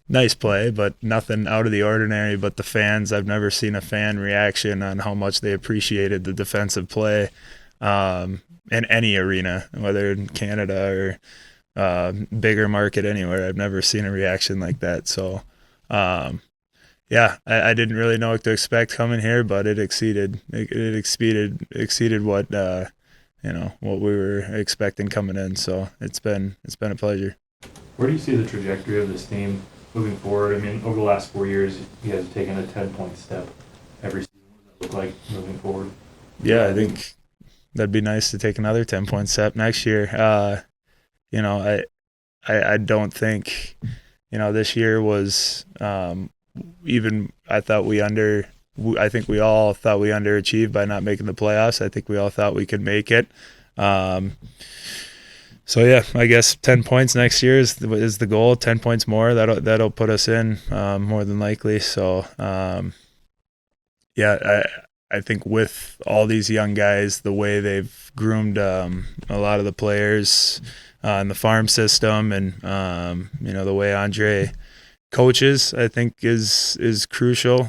nice play, but nothing out of the ordinary. But the fans, I've never seen a fan reaction on how much they appreciated the defensive play in any arena, whether in Canada or bigger market anywhere. I've never seen a reaction like that. So I didn't really know what to expect coming here, but it exceeded what what we were expecting coming in. So it's been a pleasure. Where do you see the trajectory of this team moving forward? I mean, over the last 4 years, you guys have taken a 10-point step every season. What does that look like moving forward? Yeah, I think that'd be nice to take another 10-point step next year. I don't think, this year was even. I think we all thought we underachieved by not making the playoffs. I think we all thought we could make it. So yeah, I guess 10 points next year is the goal. 10 points more, that'll put us in more than likely. So I think with all these young guys, the way they've groomed a lot of the players in the farm system, and the way Andre coaches, I think is crucial.